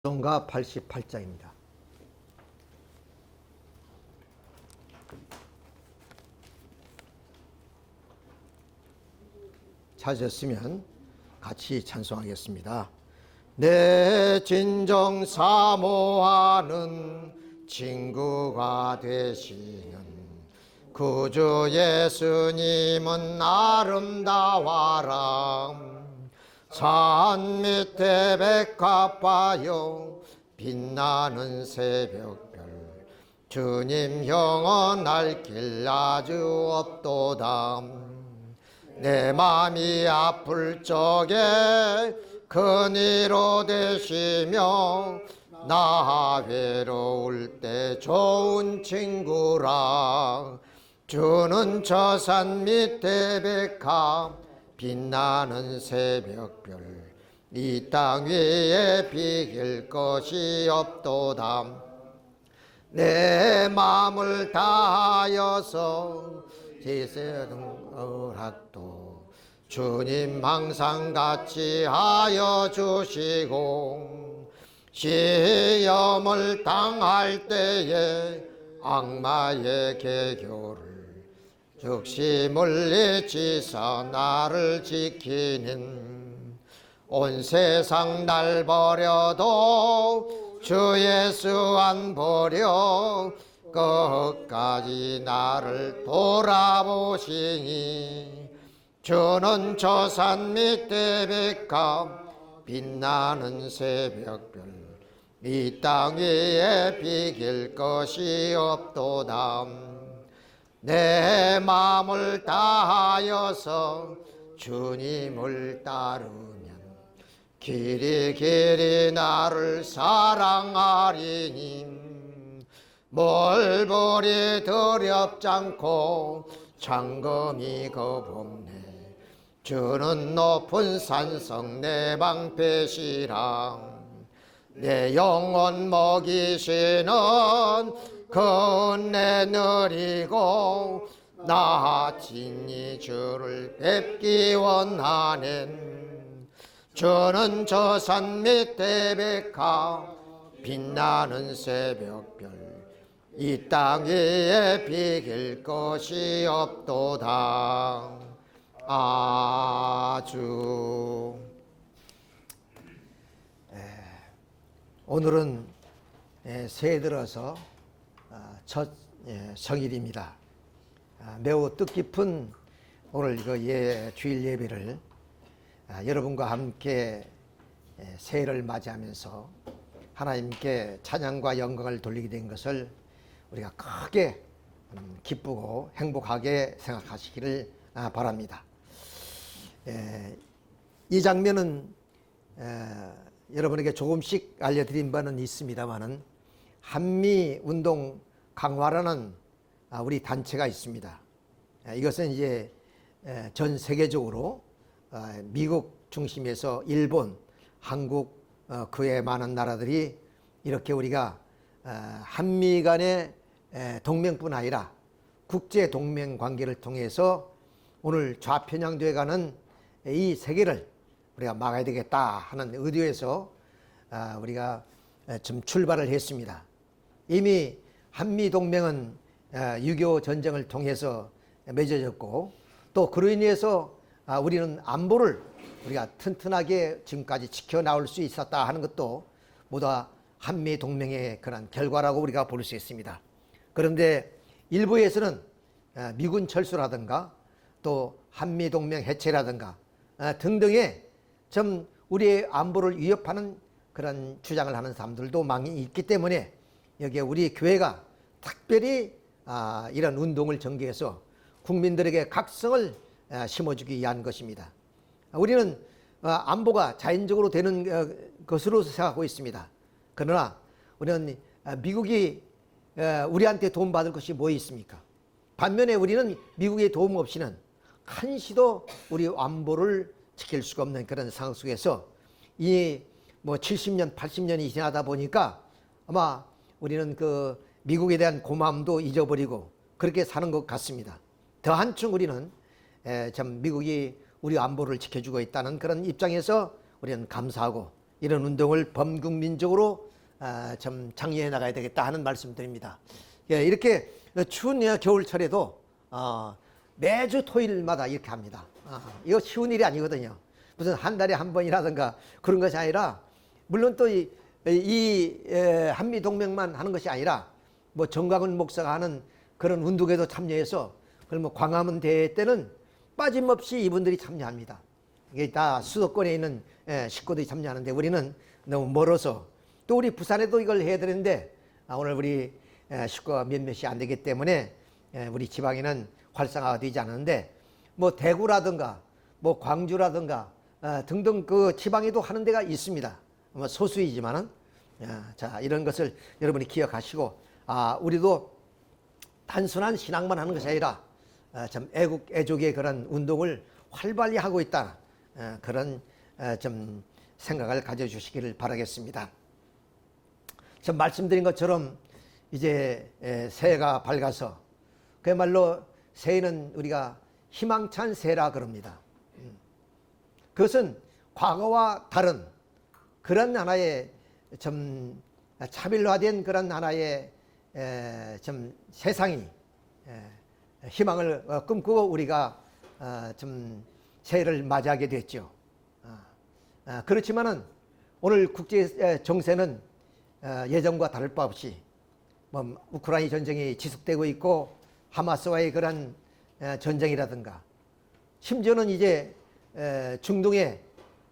성가 88장입니다. 찾으셨으면 같이 찬송하겠습니다. 내 진정 사모하는 친구가 되시는 구주 예수님은 아름다워라. 산 밑에 백합화요 빛나는 새벽별 주님 영원할 길 아주 없도다. 내 맘이 아플 적에 큰 위로 되시며 나 외로울 때 좋은 친구라. 주는 저 산 밑에 백합 빛나는 새벽별 이 땅 위에 비길 것이 없도다. 내 마음을 다하여서 지새는 허락도 주님 항상 같이 하여 주시고 시험을 당할 때에 악마의 계교를 즉시 물리치사 나를 지키는 온 세상 날 버려도 주 예수 안 버려 끝까지 나를 돌아보시니 주는 저 산 밑에 백합 빛나는 새벽별 이 땅 위에 비길 것이 없도다. 내 마음을 다하여서 주님을 따르면 길이 나를 사랑하리니 멀벌이 두렵지 않고 창검이 겁없네. 주는 높은 산성 내 방패시라. 내 영혼 먹이시는 그 은혜 느리고 나 진히 주를 뵙기 원하는 주는 저 산 밑에 백합 빛나는 새벽별 이 땅 위에 비길 것이 없도다. 아주 오늘은 새해 들어서 첫 성일입니다. 매우 뜻깊은 오늘 주일 예배를 여러분과 함께 새해를 맞이하면서 하나님께 찬양과 영광을 돌리게 된 것을 우리가 크게 기쁘고 행복하게 생각하시기를 바랍니다. 이 장면은 여러분에게 조금씩 알려드린 바는 있습니다만은 한미운동 강화라는 우리 단체가 있습니다. 이것은 이제 전 세계적으로 미국 중심에서 일본, 한국 그 외 많은 나라들이 이렇게 우리가 한미 간의 동맹뿐 아니라 국제 동맹 관계를 통해서 오늘 좌편향돼 가는 이 세계를 우리가 막아야 되겠다 하는 의도에서 우리가 좀 출발을 했습니다. 이미 한미동맹은 6.25 전쟁을 통해서 맺어졌고 또 그로 인해서 우리는 안보를 우리가 튼튼하게 지금까지 지켜나올 수 있었다 하는 것도 모두 한미동맹의 그런 결과라고 우리가 볼 수 있습니다. 그런데 일부에서는 미군 철수라든가 또 한미동맹 해체라든가 등등의 좀 우리의 안보를 위협하는 그런 주장을 하는 사람들도 많이 있기 때문에 여기에 우리 교회가 특별히 이런 운동을 전개해서 국민들에게 각성을 심어주기 위한 것입니다. 우리는 안보가 자연적으로 되는 것으로 생각하고 있습니다. 그러나 우리는 미국이 우리한테 도움받을 것이 뭐 있습니까? 반면에 우리는 미국의 도움 없이는 한시도 우리 안보를 지킬 수가 없는 그런 상황 속에서 이 70년, 80년이 지나다 보니까 아마 우리는 그 미국에 대한 고마움도 잊어버리고 그렇게 사는 것 같습니다. 더 한층 우리는 참 미국이 우리 안보를 지켜주고 있다는 그런 입장에서 우리는 감사하고 이런 운동을 범국민적으로 좀 장려해 나가야 되겠다 하는 말씀드립니다. 예, 이렇게 추운 겨울철에도 매주 토요일마다 이렇게 합니다. 이거 쉬운 일이 아니거든요. 무슨 한 달에 한 번이라든가 그런 것이 아니라, 물론 또 이 한미동맹만 하는 것이 아니라 뭐 정광훈 목사가 하는 그런 운동에도 참여해서, 그럼 뭐 광화문 대회 때는 빠짐없이 이분들이 참여합니다. 이게 다 수도권에 있는 식구들이 참여하는데, 우리는 너무 멀어서, 또 우리 부산에도 이걸 해야 되는데 오늘 우리 식구가 몇몇이 안 되기 때문에 우리 지방에는 활성화가 되지 않았는데, 뭐 대구라든가 뭐 광주라든가 등등 그 지방에도 하는 데가 있습니다. 뭐 소수이지만은. 자, 이런 것을 여러분이 기억하시고, 우리도 단순한 신앙만 하는 것이 아니라 좀 애국 애족의 그런 운동을 활발히 하고 있다, 그런 좀 생각을 가져주시기를 바라겠습니다. 전 말씀드린 것처럼 이제 새해가 밝아서, 그야말로 새해는 우리가 희망찬 새라 그럽니다. 그것은 과거와 다른 그런 하나의 좀 차별화된 그런 하나의 좀 세상이 희망을 꿈꾸고 우리가 좀 새해를 맞이하게 됐죠. 그렇지만은 오늘 국제 정세는 예전과 다를 바 없이 뭐 우크라이나 전쟁이 지속되고 있고, 하마스와의 그런 전쟁이라든가, 심지어는 이제 중동의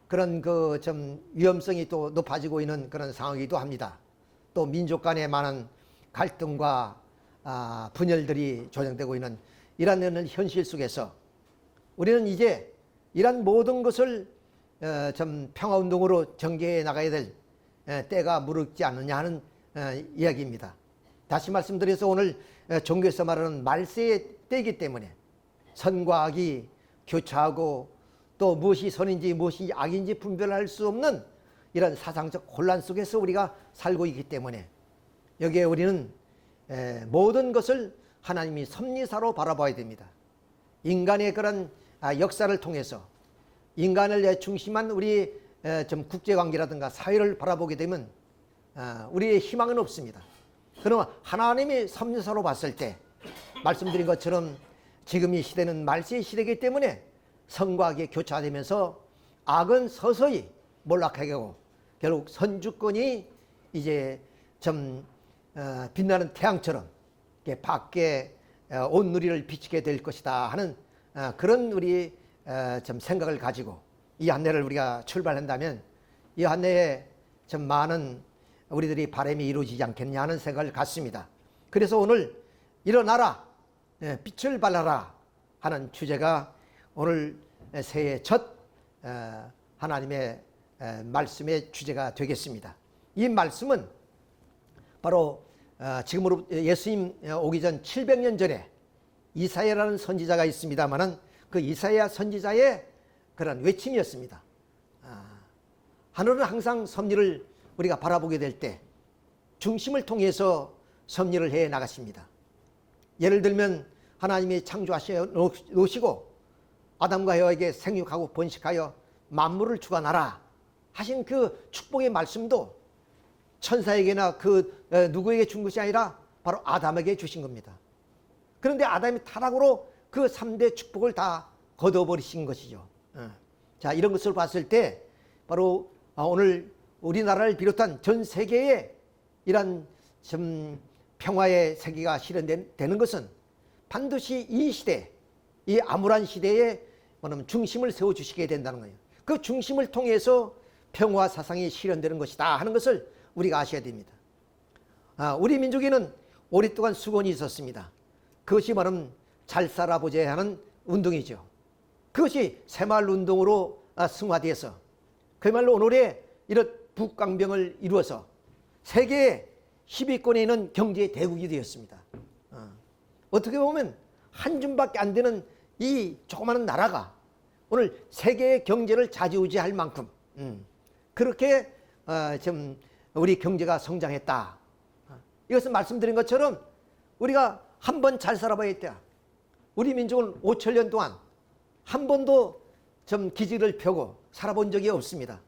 그런 그 좀 위험성이 또 높아지고 있는 그런 상황이기도 합니다. 또 민족 간의 많은 갈등과 분열들이 조정되고 있는 이런 현실 속에서 우리는 이제 이런 모든 것을 좀 평화운동으로 전개해 나가야 될 때가 무르익지 않느냐 하는 이야기입니다. 다시 말씀드려서 오늘 종교에서 말하는 말세의 때이기 때문에 선과 악이 교차하고, 또 무엇이 선인지 무엇이 악인지 분별할 수 없는 이런 사상적 혼란 속에서 우리가 살고 있기 때문에, 여기에 우리는 모든 것을 하나님이 섭리사로 바라봐야 됩니다. 인간의 그런 역사를 통해서 인간을 중심한 우리 좀 국제관계라든가 사회를 바라보게 되면 우리의 희망은 없습니다. 그러나 하나님이 섭리사로 봤을 때, 말씀드린 것처럼 지금 이 시대는 말세의 시대이기 때문에 선과 악이 교차되면서 악은 서서히 몰락하게 하고, 결국 선주권이 이제 좀 빛나는 태양처럼 밖에 온 누리를 비치게 될 것이다 하는 그런 우리 좀 생각을 가지고 이 한 해를 우리가 출발한다면, 이 한 해에 좀 많은 우리들이 바람이 이루어지지 않겠냐 하는 생각을 갖습니다. 그래서 오늘 일어나라, 빛을 발하라 하는 주제가 오늘 새해 첫 하나님의 말씀의 주제가 되겠습니다. 이 말씀은 바로 지금으로 예수님 오기 전 700년 전에 이사야라는 선지자가 있습니다만은, 그 이사야 선지자의 그런 외침이었습니다. 하늘은 항상 섭리를 우리가 바라보게 될 때 중심을 통해서 섭리를 해 나가십니다. 예를 들면 하나님이 창조하셔 놓으시고 아담과 여호와에게 생육하고 번식하여 만물을 주관하라 하신 그 축복의 말씀도 천사에게나 그 누구에게 준 것이 아니라 바로 아담에게 주신 겁니다. 그런데 아담이 타락으로 그 3대 축복을 다 거둬버리신 것이죠. 자, 이런 것을 봤을 때 바로 오늘 우리나라를 비롯한 전 세계에 이런 좀 평화의 세계가 실현되는 것은 반드시 이 시대, 이 암울한 시대에 중심을 세워주시게 된다는 거예요. 그 중심을 통해서 평화 사상이 실현되는 것이다 하는 것을 우리가 아셔야 됩니다. 우리 민족에는 오랫동안 수건이 있었습니다. 그것이 말하면 잘 살아보자 하는 운동이죠. 그것이 새마을 운동으로 승화돼서 그야말로 오늘의 이런 북강병을 이루어서 세계 10위권에 있는 경제 대국이 되었습니다. 어떻게 보면 한 줌밖에 안 되는 이 조그마한 나라가 오늘 세계의 경제를 좌지우지할 만큼 그렇게 좀 우리 경제가 성장했다. 이것은 말씀드린 것처럼 우리가 한 번 잘 살아봐야 했다. 우리 민족은 5천 년 동안 한 번도 좀 기지를 펴고 살아본 적이 없습니다.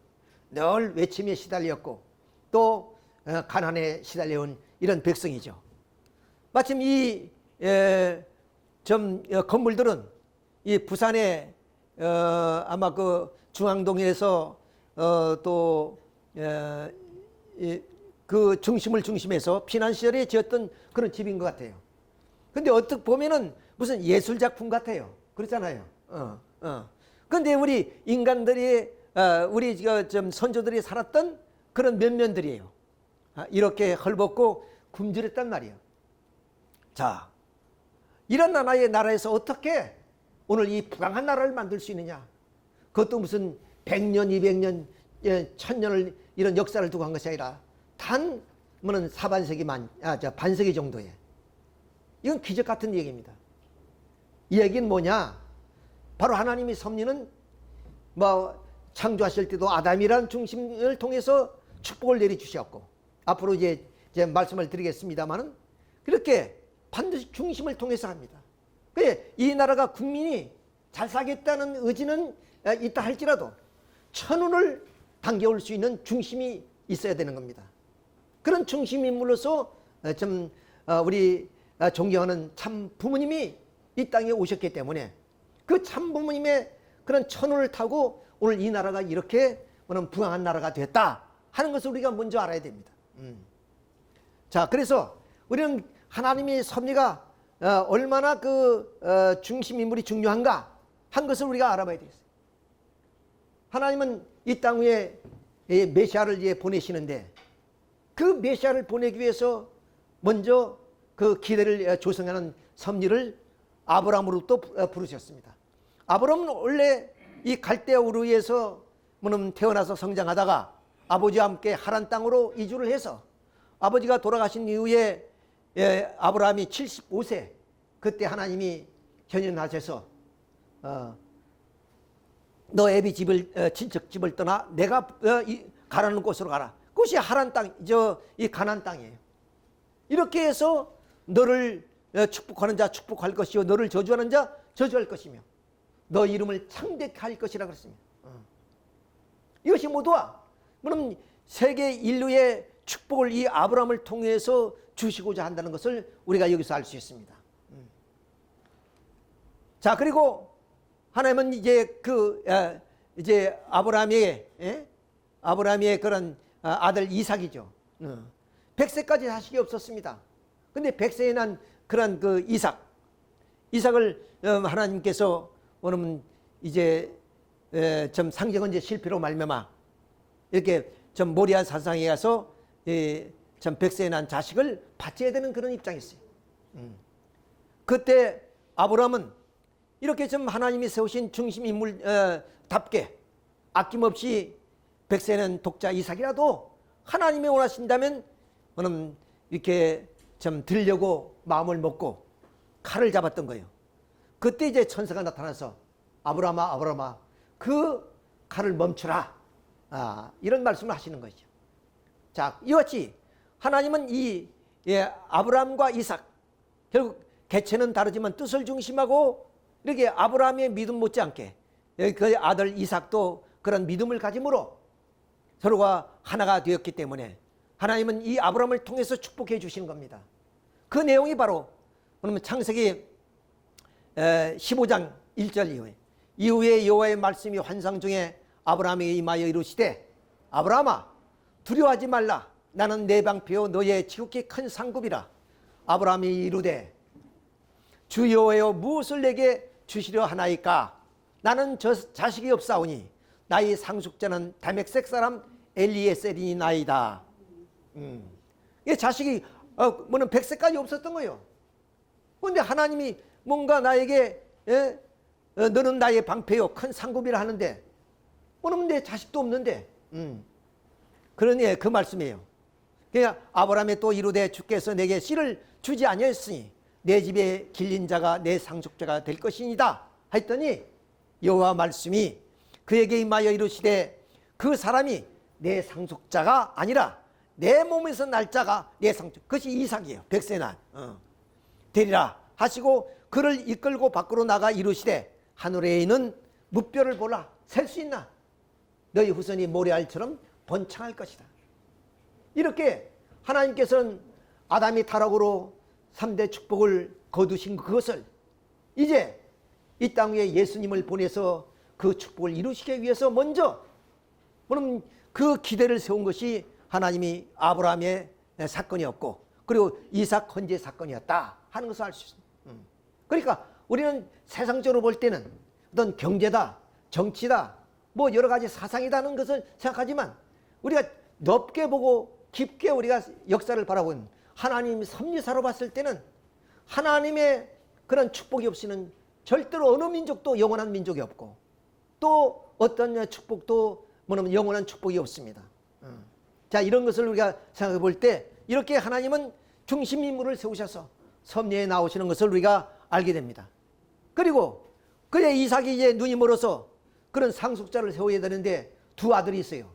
늘 외침에 시달렸고 또 가난에 시달려온 이런 백성이죠. 마침 이 건물들은 이 부산의 아마 그 중앙동에서 또 그 중심을 중심해서 피난 시절에 지었던 그런 집인 것 같아요. 근데 어떻게 보면은 무슨 예술 작품 같아요. 그렇잖아요. 근데 우리 인간들이 우리 좀 선조들이 살았던 그런 면면들이에요. 이렇게 헐벗고 굶주렸단 말이에요. 자, 이런 하나의 나라에서 어떻게 오늘 이 부강한 나라를 만들 수 있느냐? 그것도 무슨 100년, 200년, 1000년을 이런 역사를 두고 한 것이 아니라 단 뭐는 반세기 정도에. 이건 기적 같은 얘기입니다. 이 얘기는 뭐냐? 바로 하나님의 섭리는 뭐 창조하실 때도 아담이라는 중심을 통해서 축복을 내려주셨고, 앞으로 이제 말씀을 드리겠습니다만은 그렇게 반드시 중심을 통해서 합니다. 그래, 이 나라가 국민이 잘 살겠다는 의지는 있다 할지라도 천운을 당겨올 수 있는 중심이 있어야 되는 겁니다. 그런 중심 인물로서 우리 존경하는 참 부모님이 이 땅에 오셨기 때문에 그 참 부모님의 그런 천운을 타고 오늘 이 나라가 이렇게 부강한 나라가 됐다 하는 것을 우리가 먼저 알아야 됩니다. 자, 그래서 우리는 하나님의 섭리가 얼마나 그 중심 인물이 중요한가 한 것을 우리가 알아봐야 되겠어요. 하나님은 이 땅 위에 메시아를 보내시는데 그 메시아를 보내기 위해서 먼저 그 기대를 조성하는 섭리를 아브라함으로부터 부르셨습니다. 아브라함은 원래 이 갈대아 우르에서 태어나서 성장하다가 아버지와 함께 하란 땅으로 이주를 해서 아버지가 돌아가신 이후에 아브라함이 75세 그때 하나님이 현현하셔서 너 애비 집을 친척 집을 떠나 내가 가라는 곳으로 가라. 그것이 하란 땅, 이 가나안 땅이에요. 이렇게 해서 너를 축복하는 자 축복할 것이요 너를 저주하는 자 저주할 것이며 너 이름을 창대케 할 것이라 그랬습니다. 이것이 모두가 물론 세계 인류의 축복을 이 아브라함을 통해서 주시고자 한다는 것을 우리가 여기서 알 수 있습니다. 자, 그리고 하나님은 이제 아브라함의 그런 아들 이삭이죠. 100세까지 자식이 없었습니다. 근데 100세에 난 그런 그 이삭을 하나님께서 오늘 이제 좀 상정은 이제 실패로 말미암아 이렇게 좀 모리아 산상에 가서 좀 100세에 난 자식을 바쳐야 되는 그런 입장이었어요. 그때 아브라함은 이렇게 좀 하나님이 세우신 중심 인물답게 아낌없이 100세는 독자 이삭이라도 하나님이 원하신다면 이렇게 좀 들려고 마음을 먹고 칼을 잡았던 거예요. 그때 이제 천사가 나타나서 아브라함아 그 칼을 멈추라 이런 말씀을 하시는 것이죠. 자, 이같이 하나님은 아브라함과 이삭 결국 개체는 다르지만 뜻을 중심하고 이렇게 아브라함의 믿음 못지않게 그 아들 이삭도 그런 믿음을 가짐으로 서로가 하나가 되었기 때문에 하나님은 이 아브라함을 통해서 축복해 주시는 겁니다. 그 내용이 바로 창세기 15장 1절 이후에 여호와의 말씀이 환상 중에 아브라함에게 임하여 이르시되 아브라함아 두려워하지 말라 나는 내 방패요 너의 지극히 큰 상급이라. 아브라함이 이르되 주 여호와여 무엇을 내게 주시려 하나이까. 나는 자식이 없사오니 나의 상속자는 다메섹 사람 엘리에셀이 나이다. 자식이 100세까지 없었던 거예요. 그런데 하나님이 뭔가 나에게 너는 나의 방패요 큰 상급이라 하는데 내 자식도 없는데 그러니 그 말씀이에요. 그냥 아브라함이 또 이르되 주께서 내게 씨를 주지 아니하였으니 내 집에 길린 자가 내 상속자가 될 것이니이다 했더니 여호와 말씀이 그에게 임하여 이르시되 그 사람이 내 상속자가 아니라 내 몸에서 날 자가 내 상속, 그것이 이삭이에요. 100세 난 되리라 하시고 그를 이끌고 밖으로 나가 이르시되 하늘에 있는 무뼈를 보라. 셀 수 있나? 너희 후손이 모래알처럼 번창할 것이다. 이렇게 하나님께서는 아담이 타락으로 3대 축복을 거두신 그것을 이제 이 땅 위에 예수님을 보내서 그 축복을 이루시기 위해서 먼저 그럼 그 기대를 세운 것이 하나님이 아브라함의 사건이었고, 그리고 이삭 헌재 사건이었다 하는 것을 알 수 있습니다. 그러니까 우리는 세상적으로 볼 때는 어떤 경제다, 정치다, 뭐 여러 가지 사상이다는 것을 생각하지만, 우리가 넓게 보고 깊게 우리가 역사를 바라보는 하나님 섭리사로 봤을 때는 하나님의 그런 축복이 없이는 절대로 어느 민족도 영원한 민족이 없고, 또 어떤 축복도 뭐냐면 영원한 축복이 없습니다. 자, 이런 것을 우리가 생각해 볼 때 이렇게 하나님은 중심 인물을 세우셔서 섭리에 나오시는 것을 우리가 알게 됩니다. 그리고 그의 이삭이 이제 눈이 멀어서 그런 상속자를 세워야 되는데 두 아들이 있어요.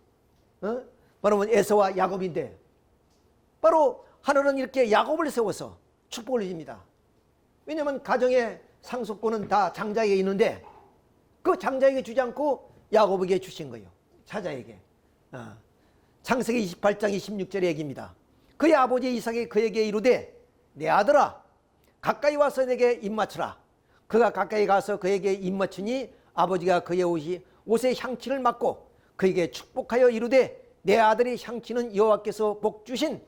바로 에서와 야곱인데, 바로 하늘은 이렇게 야곱을 세워서 축복을 줍니다. 왜냐하면 가정의 상속권은 다 장자에게 있는데 그 장자에게 주지 않고 야곱에게 주신 거예요. 사자에게. 창세기 28장 26절의 얘기입니다. 그의 아버지 이삭이 그에게 이르되 내 아들아 가까이 와서 내게 입맞추라. 그가 가까이 가서 그에게 입맞추니 아버지가 그의 옷에 향취를 맡고 그에게 축복하여 이르되 내 아들의 향취는 여호와께서 복 주신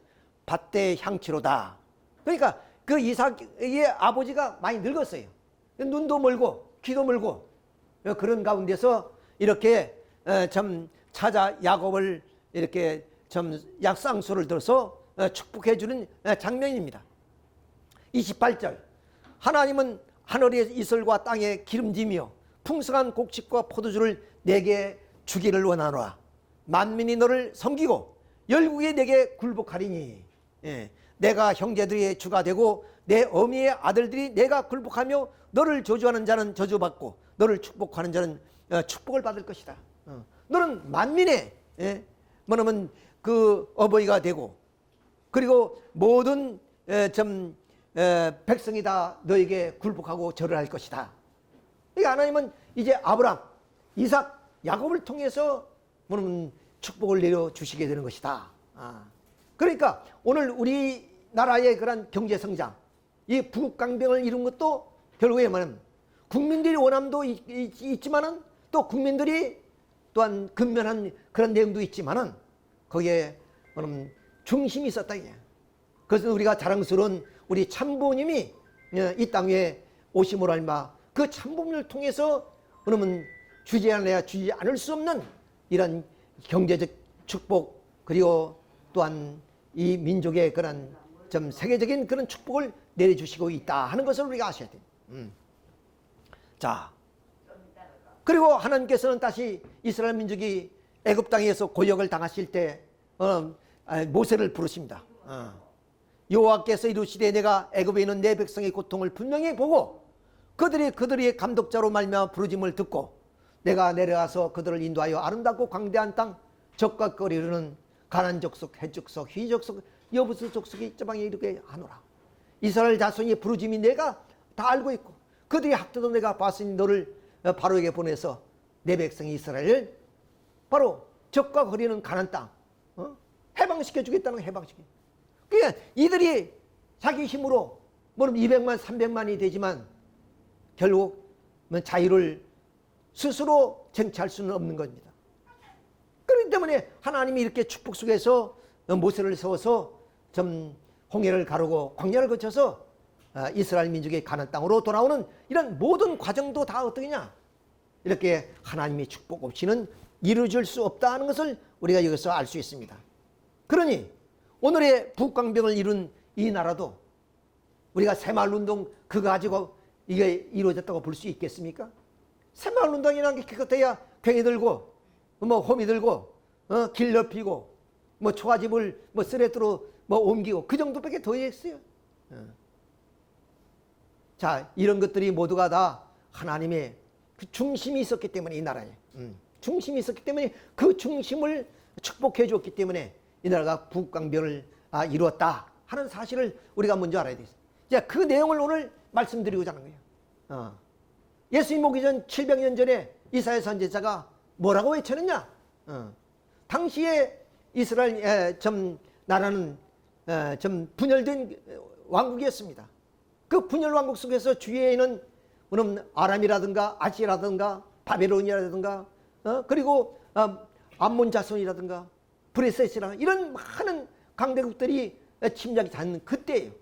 밭대의 향취로다. 그러니까 그 이삭의 아버지가 많이 늙었어요. 눈도 멀고 귀도 멀고 그런 가운데서 이렇게 참 찾아 야곱을 이렇게 참 약상소를 들어서 축복해 주는 장면입니다. 28절 하나님은 하늘의 이슬과 땅의 기름짐이요 풍성한 곡식과 포도주를 내게 주기를 원하노라. 만민이 너를 섬기고 열국이 내게 굴복하리니 내가 형제들의 주가 되고 내 어미의 아들들이 내가 굴복하며 너를 저주하는 자는 저주받고 너를 축복하는 자는 축복을 받을 것이다. 너는 만민의 뭐냐면 그 어버이가 되고, 그리고 모든 백성이 다 너에게 굴복하고 절을 할 것이다. 그러니까 하나님은 이제 아브람, 이삭, 야곱을 통해서 뭐냐면 축복을 내려주시게 되는 것이다. 그러니까 오늘 우리나라의 그런 경제성장, 이 부국강병을 이룬 것도 결국에 뭐냐면 국민들이 원함도 있지만은 또 국민들이 또한 근면한 그런 내용도 있지만은 거기에 뭐냐면 중심이 있었다 이게. 그래서 우리가 자랑스러운 우리 참부님이 이 땅에 오심으로 알마 그 참부님을 통해서 그러면 주지 않을 수 없는 이런 경제적 축복, 그리고 또한 이 민족의 그런 좀 세계적인 그런 축복을 내려주시고 있다 하는 것을 우리가 아셔야 돼요. 자, 그리고 하나님께서는 다시 이스라엘 민족이 애굽 땅에서 고역을 당하실 때 모세를 부르십니다. 여호와께서 이루시되 내가 애굽에 있는 내 백성의 고통을 분명히 보고 그들이 감독자로 말미암아 부르짐을 듣고 내가 내려가서 그들을 인도하여 아름답고 광대한 땅 적과 거리르는 가나안 족속, 헷 족속, 휘 족속, 여부스 족속이 저방에 이르게 하노라. 이스라엘 자손이 부르짐이 내가 다 알고 있고 그들이 학대도 내가 봤으니 너를 바로에게 보내서 내 백성이 이스라엘을 바로 적과 거리는 가나안 땅 해방시켜 주겠다는 해방시켜. 그러니까 이들이 자기 힘으로 뭐 200만 300만이 되지만 결국 자유를 스스로 쟁취할 수는 없는 겁니다. 그렇기 때문에 하나님이 이렇게 축복 속에서 모세를 세워서 좀 홍해를 가르고 광야를 거쳐서 이스라엘 민족의 가나안 땅으로 돌아오는 이런 모든 과정도 다 어떠냐? 이렇게 하나님의 축복 없이는 이루어질 수 없다는 것을 우리가 여기서 알 수 있습니다. 그러니 오늘의 북광병을 이룬 이 나라도 우리가 새마을운동 그거 가지고 이게 이루어졌다고 볼 수 있겠습니까? 새마을운동이라는 게 기껏해야 괭이 들고 뭐 호미 들고 길 넓히고 뭐 초가집을 뭐 쓰레기로 뭐 옮기고 그 정도밖에 더 했어요. 자, 이런 것들이 모두가 다 하나님의 그 중심이 있었기 때문에 이 나라에 중심이 있었기 때문에 그 중심을 축복해 줬기 때문에 이 나라가 북광병을 이루었다 하는 사실을 우리가 먼저 알아야 되겠습니다. 자, 그 내용을 오늘 말씀드리고자 하는 거예요. 예수님 오기 전 700년 전에 이사야 선지자가 뭐라고 외쳤느냐? 당시에 이스라엘 나라는 좀 분열된 왕국이었습니다. 그 분열 왕국 속에서 주위에는 아람이라든가 아시라든가 바벨론이라든가 그리고 암몬 자손이라든가 브레셋이라 이런 많은 강대국들이 침략이 닿는 그때예요.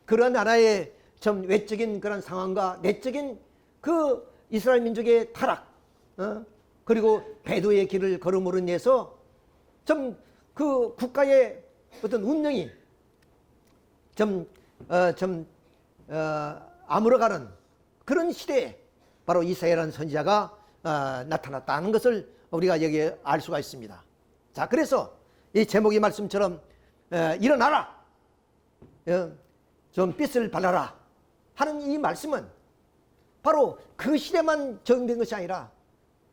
그런 나라의 좀 외적인 그런 상황과 내적인 그 이스라엘 민족의 타락, 그리고 배도의 길을 걸음으로 인해서 좀 그 국가의 어떤 운명이 아물어가는 그런 시대에 바로 이사야라는 선지자가 나타났다는 것을 우리가 여기에 알 수가 있습니다. 자, 그래서 이 제목의 말씀처럼 일어나라, 좀 빛을 발하라 하는 이 말씀은 바로 그 시대만 적용된 것이 아니라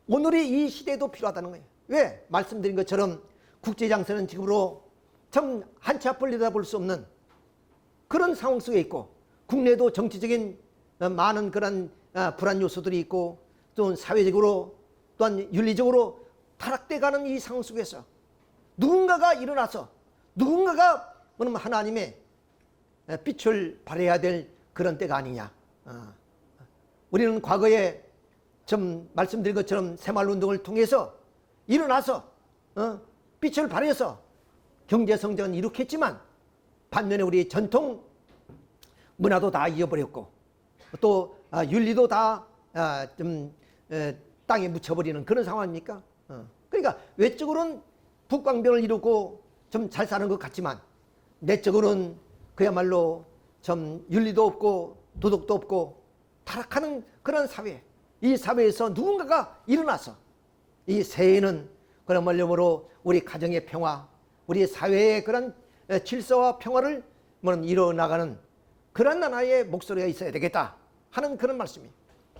오늘의 이 시대에도 필요하다는 거예요. 왜? 말씀드린 것처럼 국제장세는 지금으로 참 한치 앞을 내다볼 수 없는 그런 상황 속에 있고, 국내도 정치적인 많은 그런 불안 요소들이 있고, 또 사회적으로 또한 윤리적으로 타락돼가는 이 상황 속에서 누군가가 일어나서 누군가가 하나님의 빛을 발해야 될 그런 때가 아니냐. 우리는 과거에 좀 말씀드린 것처럼 새마을운동을 통해서 일어나서 빛을 발해서 경제성장은 이룩했지만 반면에 우리 전통 문화도 다 잊어버렸고 또 윤리도 다 땅에 묻혀버리는 그런 상황입니까? 그러니까 외적으로는 북광병을 이루고 좀 잘 사는 것 같지만 내적으로는 그야말로 좀 윤리도 없고 도덕도 없고 타락하는 그런 사회, 이 사회에서 누군가가 일어나서 이 새해에는 그야말로 우리 가정의 평화, 우리 사회의 그런 질서와 평화를 이뤄나가는 그런 하나의 목소리가 있어야 되겠다 하는 그런 말씀입니다.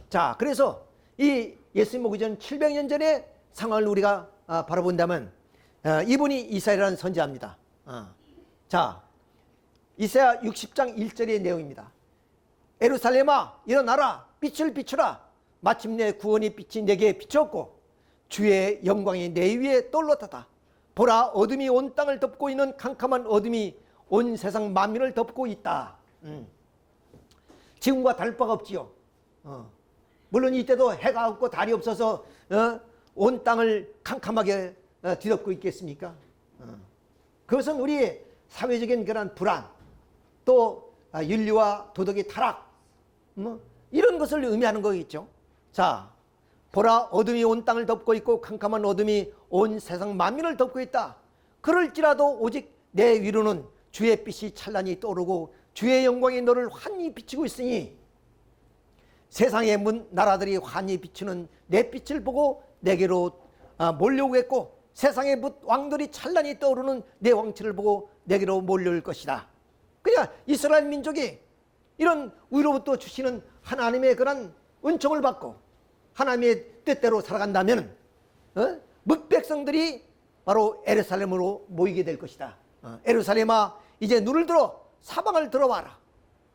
자, 그래서 이 예수님 오기 전 700년 전의 상황을 우리가 바라본다면 이분이 이사야라는 선지자입니다. 자, 이사야 60장 1절의 내용입니다. 예루살렘아 일어나라, 빛을 비추라. 마침내 구원의 빛이 내게 비추었고 주의 영광이 내 위에 떨어졌다. 보라, 어둠이 온 땅을 덮고 있는 캄캄한 어둠이 온 세상 만민을 덮고 있다. 지금과 다를 바가 없지요. 물론 이때도 해가 없고 달이 없어서 온 땅을 캄캄하게 뒤덮고 있겠습니까? 그것은 우리의 사회적인 그런 불안, 또 윤리와 도덕의 타락, 이런 것을 의미하는 거겠죠. 자, 보라, 어둠이 온 땅을 덮고 있고 캄캄한 어둠이 온 세상 만민을 덮고 있다. 그럴지라도 오직 내 위로는 주의 빛이 찬란히 떠오르고 주의 영광이 너를 환히 비추고 있으니 세상의 나라들이 환히 비추는 내 빛을 보고 내게로 몰려오겠고 세상의 왕들이 찬란히 떠오르는 내 왕치를 보고 내게로 몰려올 것이다. 그러니까 이스라엘 민족이 이런 위로부터 주시는 하나님의 그런 은총을 받고 하나님의 뜻대로 살아간다면 뭇백성들이 바로 예루살렘으로 모이게 될 것이다. 예루살렘아 이제 눈을 들어 사방을 들어와라.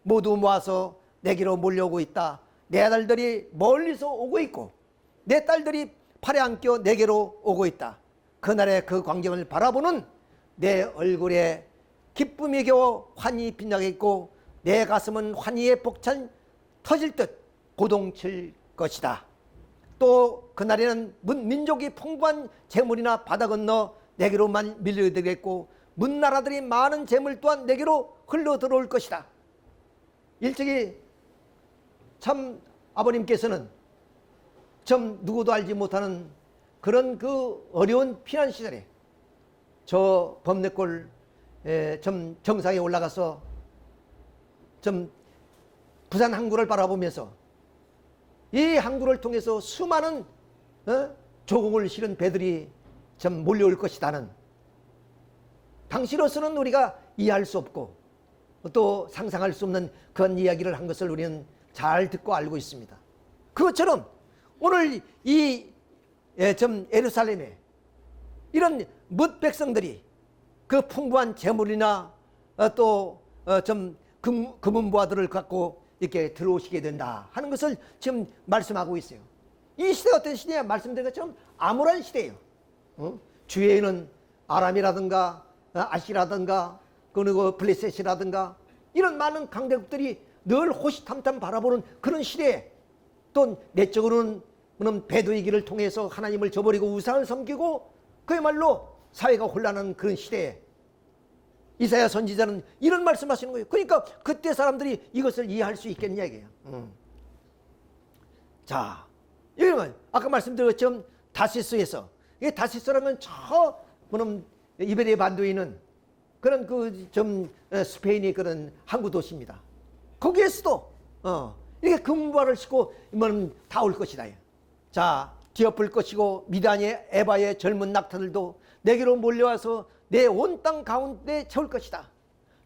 모두 모아서 내게로 몰려오고 있다. 내 아들들이 멀리서 오고 있고 내 딸들이 팔에 안겨 내게로 오고 있다. 그날의 그 광경을 바라보는 내 얼굴에 기쁨이 겨워 환히 빛나겠고 내 가슴은 환희에 벅찬 터질 듯 고동칠 것이다. 또 그날에는 민족이 풍부한 재물이나 바다 건너 내게로만 밀려들겠고 문나라들이 많은 재물 또한 내게로 흘러 들어올 것이다. 일찍이 참 아버님께서는 좀 누구도 알지 못하는 그런 그 어려운 피난 시절에 저 범내골 좀 정상에 올라가서 좀 부산 항구를 바라보면서 이 항구를 통해서 수많은 조공을 실은 배들이 좀 몰려올 것이다는 당시로서는 우리가 이해할 수 없고 또 상상할 수 없는 그런 이야기를 한 것을 우리는 잘 듣고 알고 있습니다. 그것처럼 오늘 이 예루살렘에 이런 뭇 백성들이 그 풍부한 재물이나 또 좀 금은보화들을 갖고 이렇게 들어오시게 된다 하는 것을 지금 말씀하고 있어요. 이 시대가 어떤 시대냐? 말씀드린 것처럼 암울한 시대예요. 주위에는 아람이라든가 아시라든가 그리고 블레셋이라든가 이런 많은 강대국들이 늘 호시탐탐 바라보는 그런 시대에 또 내적으로는 배도의 길을 통해서 하나님을 저버리고 우상을 섬기고 그야말로 사회가 혼란한 그런 시대에 이사야 선지자는 이런 말씀하시는 거예요. 그러니까 그때 사람들이 이것을 이해할 수 있겠냐 이게요. 자, 이러면 아까 말씀드렸던 다시스에서, 이 다시스라면 저 이베리아 반도에 있는 그런 스페인의 그런 항구 도시입니다. 거기에서도 이렇게 금부화를 싣고 다 올 것이다. 자, 뒤엎을 것이고 미단의 에바의 젊은 낙타들도 내게로 몰려와서 내 온 땅 가운데 채울 것이다.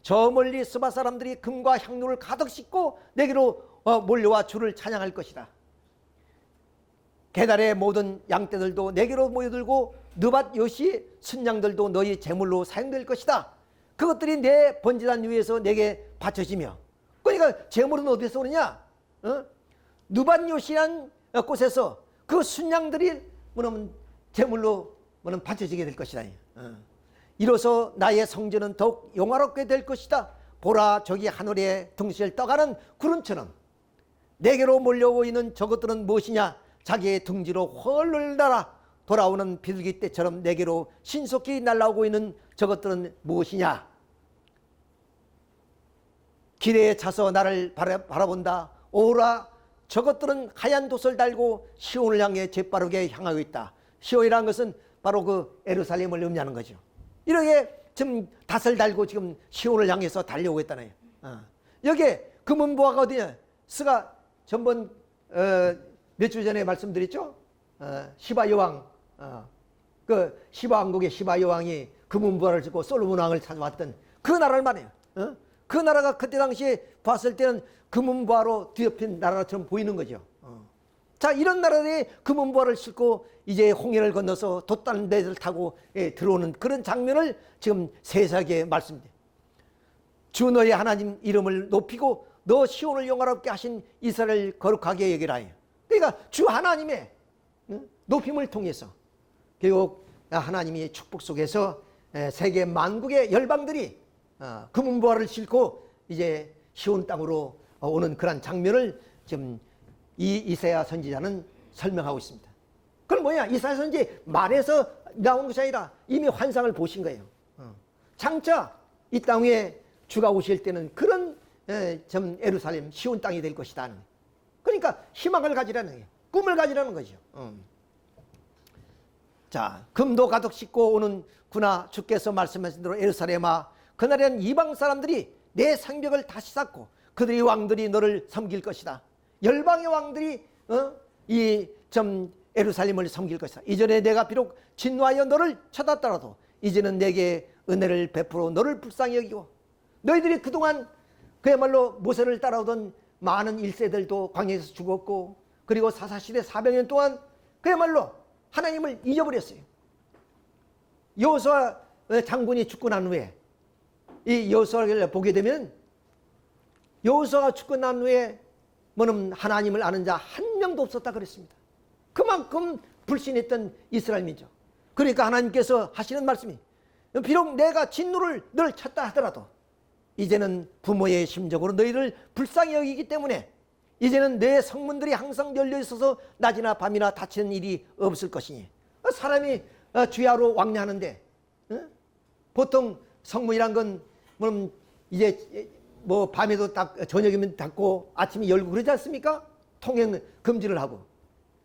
저 멀리 스바 사람들이 금과 향료를 가득 싣고 내게로 몰려와 주를 찬양할 것이다. 게달의 모든 양떼들도 내게로 모여들고 느밧 요시 순양들도 너희 제물로 사용될 것이다. 그것들이 내 번제단 위에서 내게 바쳐지며, 그러니까 제물은 어디서 오느냐? 느밧 요시란 곳에서 그 순양들이 제물로 바쳐지게 될 것이다. 이로써 나의 성전은 더욱 영화롭게 될 것이다. 보라, 저기 하늘에 둥실 떠가는 구름처럼 내게로 몰려오고 있는 저것들은 무엇이냐? 자기의 둥지로 헐을 날아 돌아오는 비둘기 떼처럼 내게로 신속히 날아오고 있는 저것들은 무엇이냐? 길에 차서 나를 바라본다. 오라, 저것들은 하얀 돛을 달고 시온을 향해 재빠르게 향하고 있다. 시온이라는 것은 바로 그 예루살렘을 의미하는 거죠. 이렇게 지금 닷을 달고 지금 시온을 향해서 달려오고 있다네요. 여기에 금은보화가 어디냐? 스가 전번 몇 주 전에 말씀드렸죠? 시바 여왕, 그 시바 왕국의 시바 여왕이 금은보화를 짓고 솔로몬 왕을 찾아왔던 그 나라를 말해요. 그 나라가 그때 당시에 봤을 때는 금은보화로 뒤덮인 나라처럼 보이는 거죠. 자, 이런 나라에 금은보화를 싣고 이제 홍해를 건너서 돛단 배를 타고 들어오는 그런 장면을 지금 세세하게 말씀드려요. 주 너의 하나님 이름을 높이고 너 시온을 영화롭게 하신 이스라엘 거룩하게 여기라 해요. 그러니까 주 하나님의 높임을 통해서 결국 하나님의 축복 속에서 세계 만국의 열방들이 금은보화를 싣고 이제 시온 땅으로 오는 그런 장면을 지금 이 이사야 선지자는 설명하고 있습니다. 그건 뭐냐? 이사야 선지 말에서 나온 것이 아니라 이미 환상을 보신 거예요. 장차 이 땅에 주가 오실 때는 그런 예루살렘 시온 땅이 될 것이다. 그러니까 희망을 가지라는 거예요. 꿈을 가지라는 거죠. 자, 금도 가득 싣고 오는구나. 주께서 말씀하신 대로 예루살렘아, 그날에는 이방 사람들이 내 성벽을 다시 쌓고 그들의 왕들이 너를 섬길 것이다. 열방의 왕들이 예루살렘을 섬길 것이다. 이전에 내가 비록 진노하여 너를 쳐다더라도 이제는 내게 은혜를 베풀어 너를 불쌍히 여기고, 너희들이 그동안 그야말로 모세를 따라오던 많은 1세들도 광야에서 죽었고, 그리고 사사시대 400년 동안 그야말로 하나님을 잊어버렸어요. 여호수아 장군이 죽고 난 후에 이 여호수아를 보게 되면 여호수아가 죽고 난 후에 하나님을 아는 자 한 명도 없었다 그랬습니다. 그만큼 불신했던 이스라엘 민족. 그러니까 하나님께서 하시는 말씀이, 비록 내가 진노를 늘 쳤다 하더라도 이제는 부모의 심적으로 너희를 불쌍히 여기기 때문에 이제는 내 성문들이 항상 열려 있어서 낮이나 밤이나 다치는 일이 없을 것이니. 사람이 주야로 왕래하는데 보통 성문이란 건 이제 밤에도 저녁이면 닫고 아침에 열고 그러지 않습니까? 통행 금지를 하고.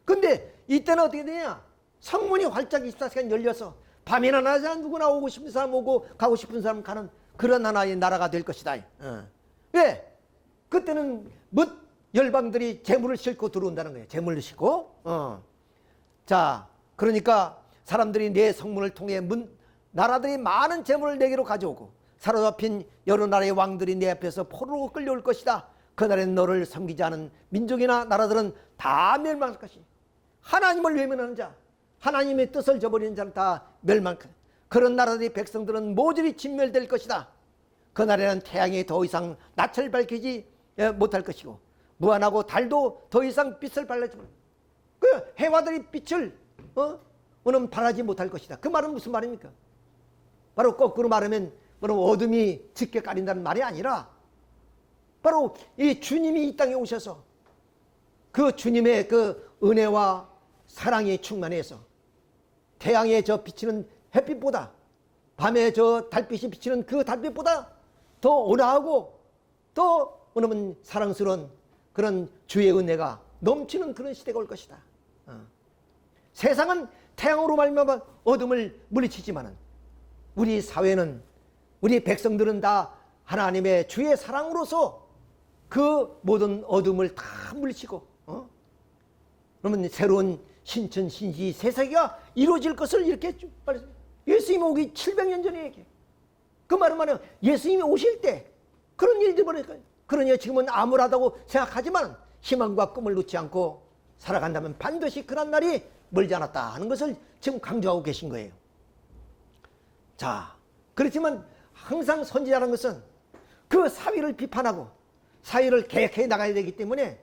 근데 이때는 어떻게 되냐? 성문이 활짝 24시간 열려서 밤이나 낮이나 누구나 오고 싶은 사람 오고 가고 싶은 사람 가는 그런 하나의 나라가 될 것이다. 왜? 그때는 열방들이 재물을 싣고 들어온다는 거예요. 재물을 싣고. 자, 그러니까 사람들이 내 성문을 통해 나라들이 많은 재물을 내게로 가져오고 사로잡힌 여러 나라의 왕들이 내 앞에서 포로로 끌려올 것이다. 그날엔 너를 섬기지 않은 민족이나 나라들은 다 멸망할 것이다. 하나님을 외면하는 자, 하나님의 뜻을 저버리는 자는 다 멸망할 것이다. 그런 나라들의 백성들은 모조리 진멸될 것이다. 그날에는 태양이 더 이상 낯을 밝히지 못할 것이고 무한하고 달도 더 이상 빛을 발라주고 그 해와들이 빛을 너는 바라지 못할 것이다. 그 말은 무슨 말입니까? 바로 거꾸로 말하면 그럼 어둠이 짙게 가린다는 말이 아니라 바로 이 주님이 이 땅에 오셔서 그 주님의 그 은혜와 사랑이 충만해서 태양에 저 비치는 햇빛보다 밤에 저 달빛이 비치는 그 달빛보다 더 온화하고 더 어느면 사랑스러운 그런 주의 은혜가 넘치는 그런 시대가 올 것이다. 세상은 태양으로 말미암아 어둠을 물리치지만은 우리 사회는 우리 백성들은 다 하나님의 주의 사랑으로서 그 모든 어둠을 다 물리치고 그러면 새로운 신천 신시 새 세계가 이루어질 것을 이렇게 예수님이 오기 700년 전에 얘기해. 그 말은 뭐냐면 예수님이 오실 때 그런 일들이 벌어질까요? 그러니 지금은 암울하다고 생각하지만 희망과 꿈을 놓지 않고 살아간다면 반드시 그런 날이 멀지 않았다 하는 것을 지금 강조하고 계신 거예요. 자, 그렇지만 항상 선지자라는 것은 그 사회를 비판하고 사회를 개혁해 나가야 되기 때문에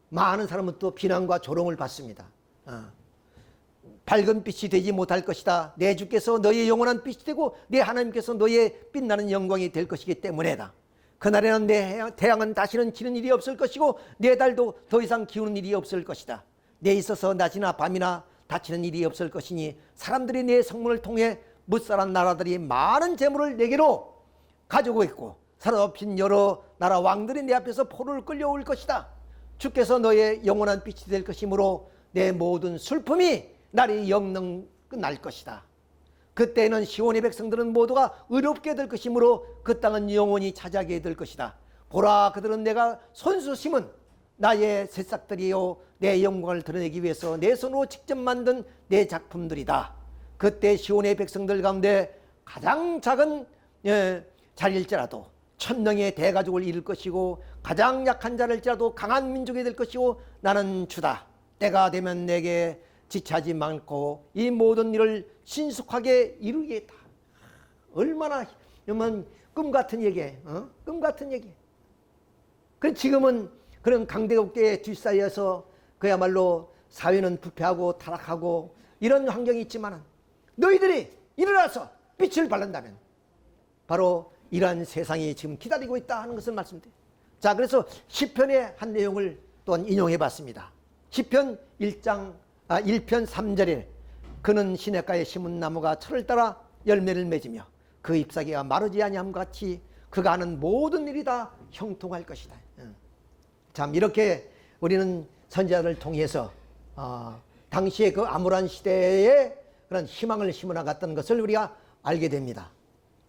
많은 사람은 또 비난과 조롱을 받습니다. 밝은 빛이 되지 못할 것이다. 내 주께서 너의 영원한 빛이 되고 내 하나님께서 너의 빛나는 영광이 될 것이기 때문에다. 그날에는 내 태양은 다시는 지는 일이 없을 것이고 내 달도 더 이상 기우는 일이 없을 것이다. 내 있어서 낮이나 밤이나 다치는 일이 없을 것이니 사람들이 내 성문을 통해 뭇사람 나라들이 많은 재물을 내게로 가지고 있고 사로잡힌 여러 나라 왕들이 내 앞에서 포로를 끌려올 것이다. 주께서 너의 영원한 빛이 될 것이므로 내 모든 슬픔이 날이 영영 끝날 것이다. 그때는 시온의 백성들은 모두가 의롭게 될 것이므로 그 땅은 영원히 차지하게 될 것이다. 보라, 그들은 내가 손수 심은 나의 새싹들이요 내 영광을 드러내기 위해서 내 손으로 직접 만든 내 작품들이다. 그때 시온의 백성들 가운데 가장 작은 자일지라도 1000명의 대가족을 이룰 것이고 가장 약한 자일지라도 강한 민족이 될 것이고 나는 주다. 때가 되면 내게 지체하지 않고 이 모든 일을 신속하게 이루겠다. 얼마나 꿈 같은 얘기예요. 꿈 같은 얘기. 지금은 그런 강대국의 뒷사이에서 그야말로 사회는 부패하고 타락하고 이런 환경이 있지만 너희들이 일어나서 빛을 발한다면 바로 이러한 세상이 지금 기다리고 있다 하는 것을 말씀드려요. 자, 그래서 시편의 한 내용을 또한 인용해 봤습니다. 시편 1편 3절에 그는 시냇가에 심은 나무가 철을 따라 열매를 맺으며 그 잎사귀가 마르지 아니함과 같이 그가 하는 모든 일이 다 형통할 것이다. 참 이렇게 우리는 선지자를 통해서 당시의 그 암울한 시대에 그런 희망을 심어나갔던 것을 우리가 알게 됩니다.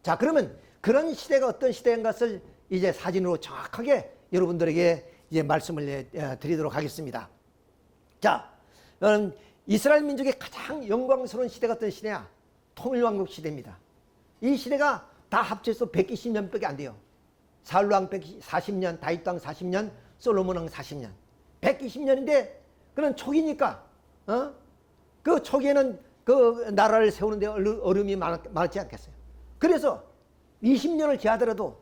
자, 그러면 그런 시대가 어떤 시대인 것을 이제 사진으로 정확하게 여러분들에게 이제 말씀을 드리도록 하겠습니다. 자, 이스라엘 민족의 가장 영광스러운 시대가 어떤 시대냐? 통일왕국 시대입니다. 이 시대가 다 합쳐서 120년밖에 안 돼요. 사울왕 40년, 다윗왕 40년, 솔로몬왕 40년. 120년인데 그런 초기니까 그 초기에는 그 나라를 세우는데 어려움이 많지 않겠어요. 그래서 20년을 지하더라도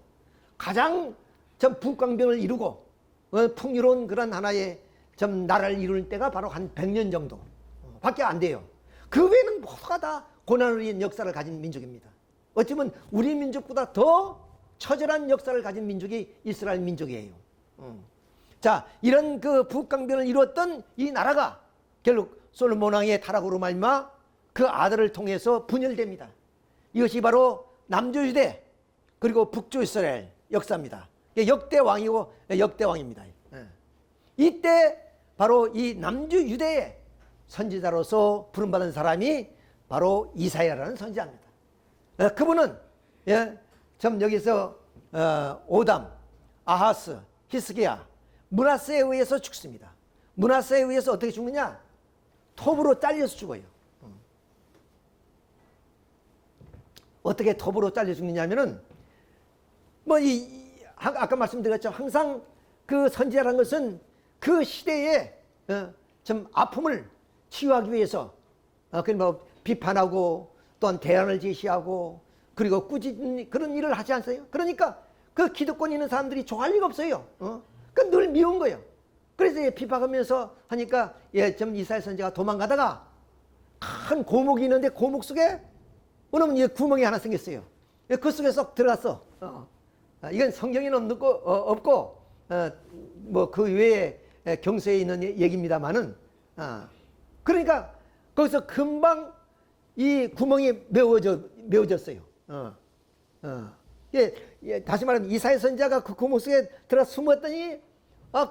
가장 전 북강병을 이루고 풍요로운 그런 하나의 좀 나라를 이룰 때가 바로 한 100년 정도 밖에 안 돼요. 그 외에는 모두가 다 고난을 위한 역사를 가진 민족입니다. 어쩌면 우리 민족보다 더 처절한 역사를 가진 민족이 이스라엘 민족이에요. 자, 이런 그 북강변을 이루었던 이 나라가 결국 솔로몬 왕의 타락으로 말미암아 그 아들을 통해서 분열됩니다. 이것이 바로 남조 유대 그리고 북조 이스라엘 역사입니다. 역대 왕이고 역대 왕입니다. 이때 바로 이 남주 유대의 선지자로서 부름받은 사람이 바로 이사야라는 선지자입니다. 그분은 좀 여기서 오담, 아하스, 히스기야, 므낫세에 의해서 죽습니다. 므낫세에 의해서 어떻게 죽느냐? 톱으로 잘려서 죽어요. 어떻게 톱으로 잘려 죽느냐면은 아까 말씀드렸죠. 항상 그 선지자라는 것은 그 시대에 좀 아픔을 치유하기 위해서 비판하고 또한 대안을 제시하고 그리고 꾸짖는 그런 일을 하지 않어요? 그러니까 그 기득권 있는 사람들이 좋아할 리가 없어요. 늘 미운 거예요. 그래서 비판하면서 하니까 좀 이사야 선지자가 도망가다가 큰 고목이 있는데 고목 속에 뭐냐면 이 구멍이 하나 생겼어요. 그 속에 쏙 들어갔어. 이건 성경에는 없고 뭐 그 외에 경서에 있는 얘기입니다만은 그러니까 거기서 금방 이 구멍이 메워졌어요. 다시 말하면 이사야 선지자가 그 구멍 속에 들어 숨었더니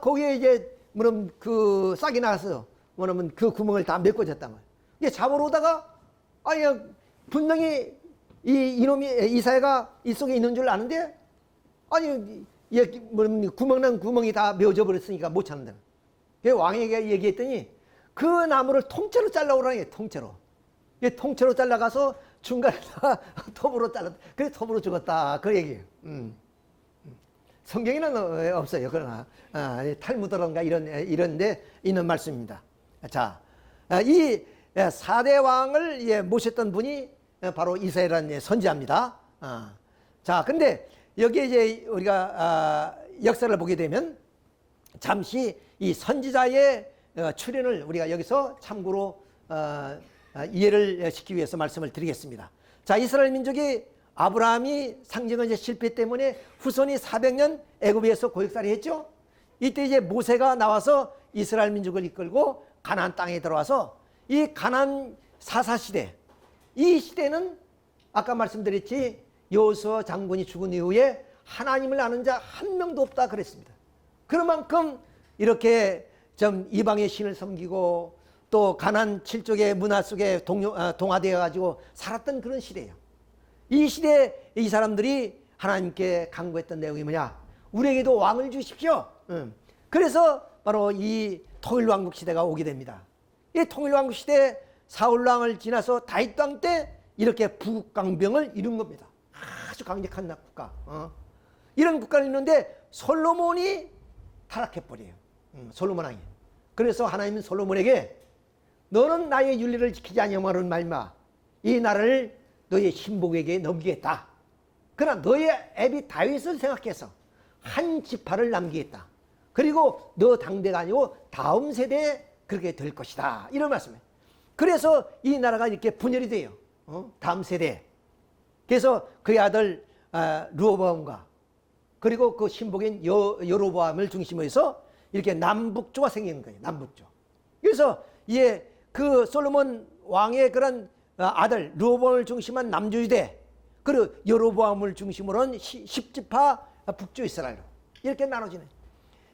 거기에 이제 뭐냐면 그 싹이 나서 뭐냐면 그 구멍을 다 메꿔졌단 말이에요. 이게 잡으러 오다가 분명히 이놈이 이사야가 이 속에 있는 줄 아는데 뭐냐면 구멍난 구멍이 다 메워져 버렸으니까 못 찾는다. 왕에게 얘기했더니 그 나무를 통째로 잘라오라는 게 통째로. 통째로 잘라가서 중간에다 톱으로 잘랐다. 그래 톱으로 죽었다. 그 얘기예요. 성경에는 없어요. 그러나 탈무드론가 이런 데 있는 말씀입니다. 자, 이 4대 왕을 모셨던 분이 바로 이사야라는 선지자입니다. 자, 근데 여기에 이제 우리가 역사를 보게 되면 잠시 이 선지자의 출현을 우리가 여기서 참고로 이해를 시키기 위해서 말씀을 드리겠습니다. 자, 이스라엘 민족이 아브라함이 상징의 실패 때문에 후손이 400년 애굽에서 고역살이 했죠. 이때 이제 모세가 나와서 이스라엘 민족을 이끌고 가나안 땅에 들어와서 이 가나안 사사시대, 이 시대는 아까 말씀드렸지 여호수아 장군이 죽은 이후에 하나님을 아는 자 한 명도 없다 그랬습니다. 그런 만큼 이렇게 좀 이방의 신을 섬기고 또 가나안 7족의 문화 속에 동화되어 가지고 살았던 그런 시대예요. 이 시대에 이 사람들이 하나님께 간구했던 내용이 뭐냐? 우리에게도 왕을 주십시오. 그래서 바로 이 통일왕국 시대가 오게 됩니다. 이 통일왕국 시대 사울왕을 지나서 다윗 왕 때 이렇게 북강병을 이룬 겁니다. 아주 강력한 국가. 이런 국가를 이루는데 솔로몬이 타락해버려요. 솔로몬 왕이. 그래서 하나님은 솔로몬에게 너는 나의 윤리를 지키지 아니하면 말마 이 나라를 너의 신복에게 넘기겠다. 그러나 너의 애비 다윗을 생각해서 한 지파를 남기겠다. 그리고 너 당대가 아니고 다음 세대에 그렇게 될 것이다. 이런 말씀이에요. 그래서 이 나라가 이렇게 분열이 돼요. 다음 세대에. 그래서 그의 아들 르호보암과 그리고 그 신복인 여로보암을 중심으로 해서 이렇게 남북조가 생긴 거예요. 남북조. 그래서 그 솔로몬 왕의 그런 아들 르호보암을 중심한 남주시대 그리고 여로보암을 중심으로 한 10지파 북조 이스라엘로 이렇게 나눠지네.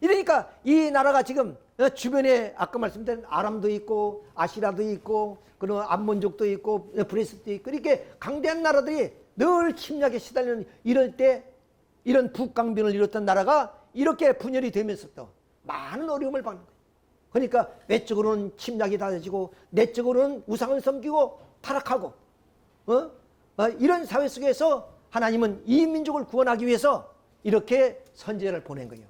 이러니까 이 나라가 지금 주변에 아까 말씀드린 아람도 있고 아시라도 있고 그리고 암몬족도 있고 브레스도 있고 이렇게 강대한 나라들이 늘 침략에 시달리는 이럴 때 이런 북강변을 이뤘던 나라가 이렇게 분열이 되면서도 많은 어려움을 받는 거예요. 그러니까 외적으로는 침략이 다져지고 내적으로는 우상을 섬기고 타락하고 이런 사회 속에서 하나님은 이 민족을 구원하기 위해서 이렇게 선지자를 보낸 거예요.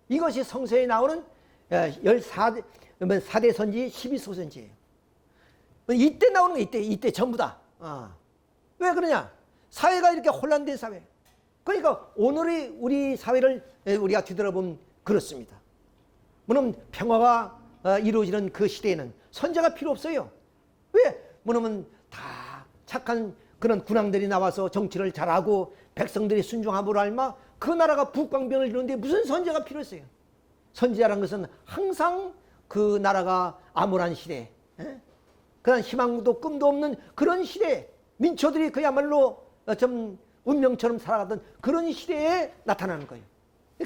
이것이 성서에 나오는 4대 선지 12소선지예요. 이때 나오는 거 이때 전부 다. 왜 그러냐? 사회가 이렇게 혼란된 사회. 그러니까 오늘의 우리 사회를 우리가 뒤돌아보면 그렇습니다. 물론 평화가 이루어지는 그 시대에는 선지자가 필요 없어요. 왜? 뭐냐면 다 착한 그런 군왕들이 나와서 정치를 잘하고 백성들이 순종함으로 알마 그 나라가 북광변을 이루는데 무슨 선지자가 필요했어요? 선지자란 것은 항상 그 나라가 암울한 시대, 그런 희망도 꿈도 없는 그런 시대, 민초들이 그야말로 좀 운명처럼 살아가던 그런 시대에 나타나는 거예요.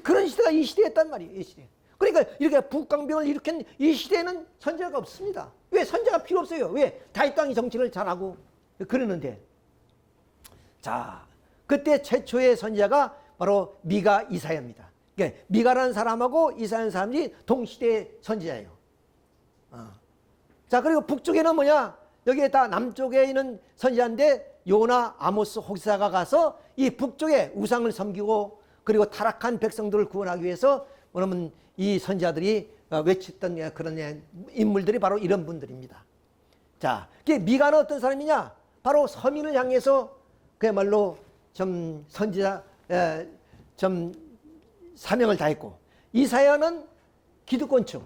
그런 시대가 이 시대였단 말이에요. 이 시대. 그러니까 이렇게 북강병을 일으킨 이 시대에는 선지자가 없습니다. 왜? 선지자가 필요 없어요. 왜? 다윗 왕이 정치를 잘하고 그러는데. 자, 그때 최초의 선지자가 바로 미가 이사야입니다. 그러니까 미가라는 사람하고 이사야라는 사람이 동시대 선지자예요. 자, 그리고 북쪽에는 뭐냐? 여기에 다 남쪽에 있는 선지자인데 요나, 아모스, 호세아가 가서 이 북쪽에 우상을 섬기고 그리고 타락한 백성들을 구원하기 위해서 뭐냐면 이 선지자들이 외쳤던 그런 인물들이 바로 이런 분들입니다. 자, 미가는 어떤 사람이냐? 바로 서민을 향해서 그야말로 좀 선지자 좀 사명을 다했고, 이사야는 기득권층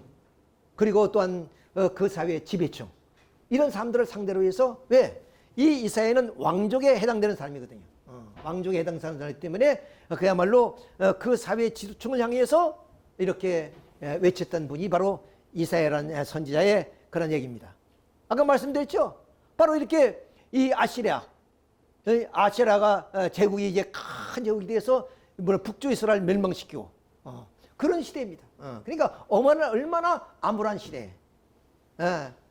그리고 또한 그 사회의 지배층 이런 사람들을 상대로 해서 왜? 이 이사야는 왕족에 해당되는 사람이거든요. 왕족에 해당되는 사람이기 때문에 그야말로 그 사회의 지도층을 향해서 이렇게 외쳤던 분이 바로 이사야라는 선지자의 그런 얘기입니다. 아까 말씀드렸죠? 바로 이렇게 이 아시라가 제국이 이제 큰 제국이 돼서 북쪽 이스라엘 멸망시키고 그런 시대입니다. 그러니까 얼마나 암울한 시대,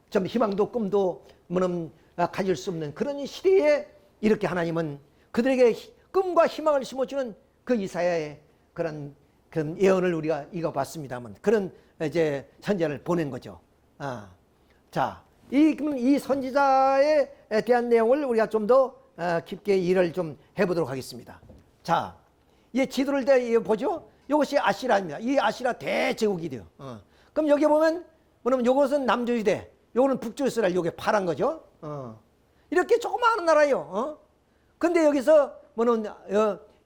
좀 희망도 꿈도 가질 수 없는 그런 시대에 이렇게 하나님은 그들에게 꿈과 희망을 심어주는 그 이사야의 그런 예언을 우리가 읽어봤습니다만 그런 이제 선지자를 보낸 거죠. 자, 이 선지자에 대한 내용을 우리가 좀 더 깊게 일을 좀 해보도록 하겠습니다. 자, 이 지도를 보죠. 이것이 아시라입니다. 이 아시라 대제국이 돼요. 그럼 여기 보면 뭐냐면 이것은 남조유대, 요거는 북조 이스라엘, 요게 파란 거죠. 이렇게 조그마한 나라예요. 근데 여기서 뭐냐면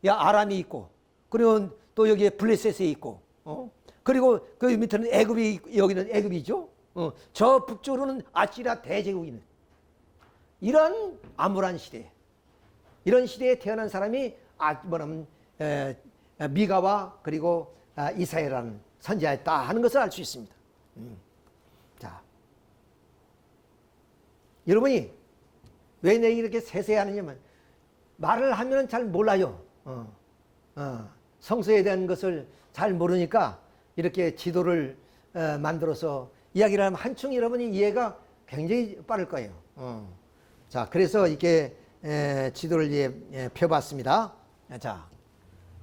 아람이 있고, 그리고 또 여기에 블레셋이 있고, 그리고 그 밑에는 애굽이, 여기는 애굽이죠. 저 북쪽으로는 아시라 대제국이 있는 이런 암울한 시대, 이런 시대에 태어난 사람이 뭐냐면 미가와 그리고 이사야라는 선지자였다 하는 것을 알 수 있습니다. 자, 여러분이 왜 내가 이렇게 세세히 하느냐면 말을 하면 잘 몰라요. 성서에 대한 것을 잘 모르니까 이렇게 지도를 만들어서 이야기를 하면 한층 여러분이 이해가 굉장히 빠를 거예요. 자, 그래서 이렇게 지도를 펴봤습니다. 자,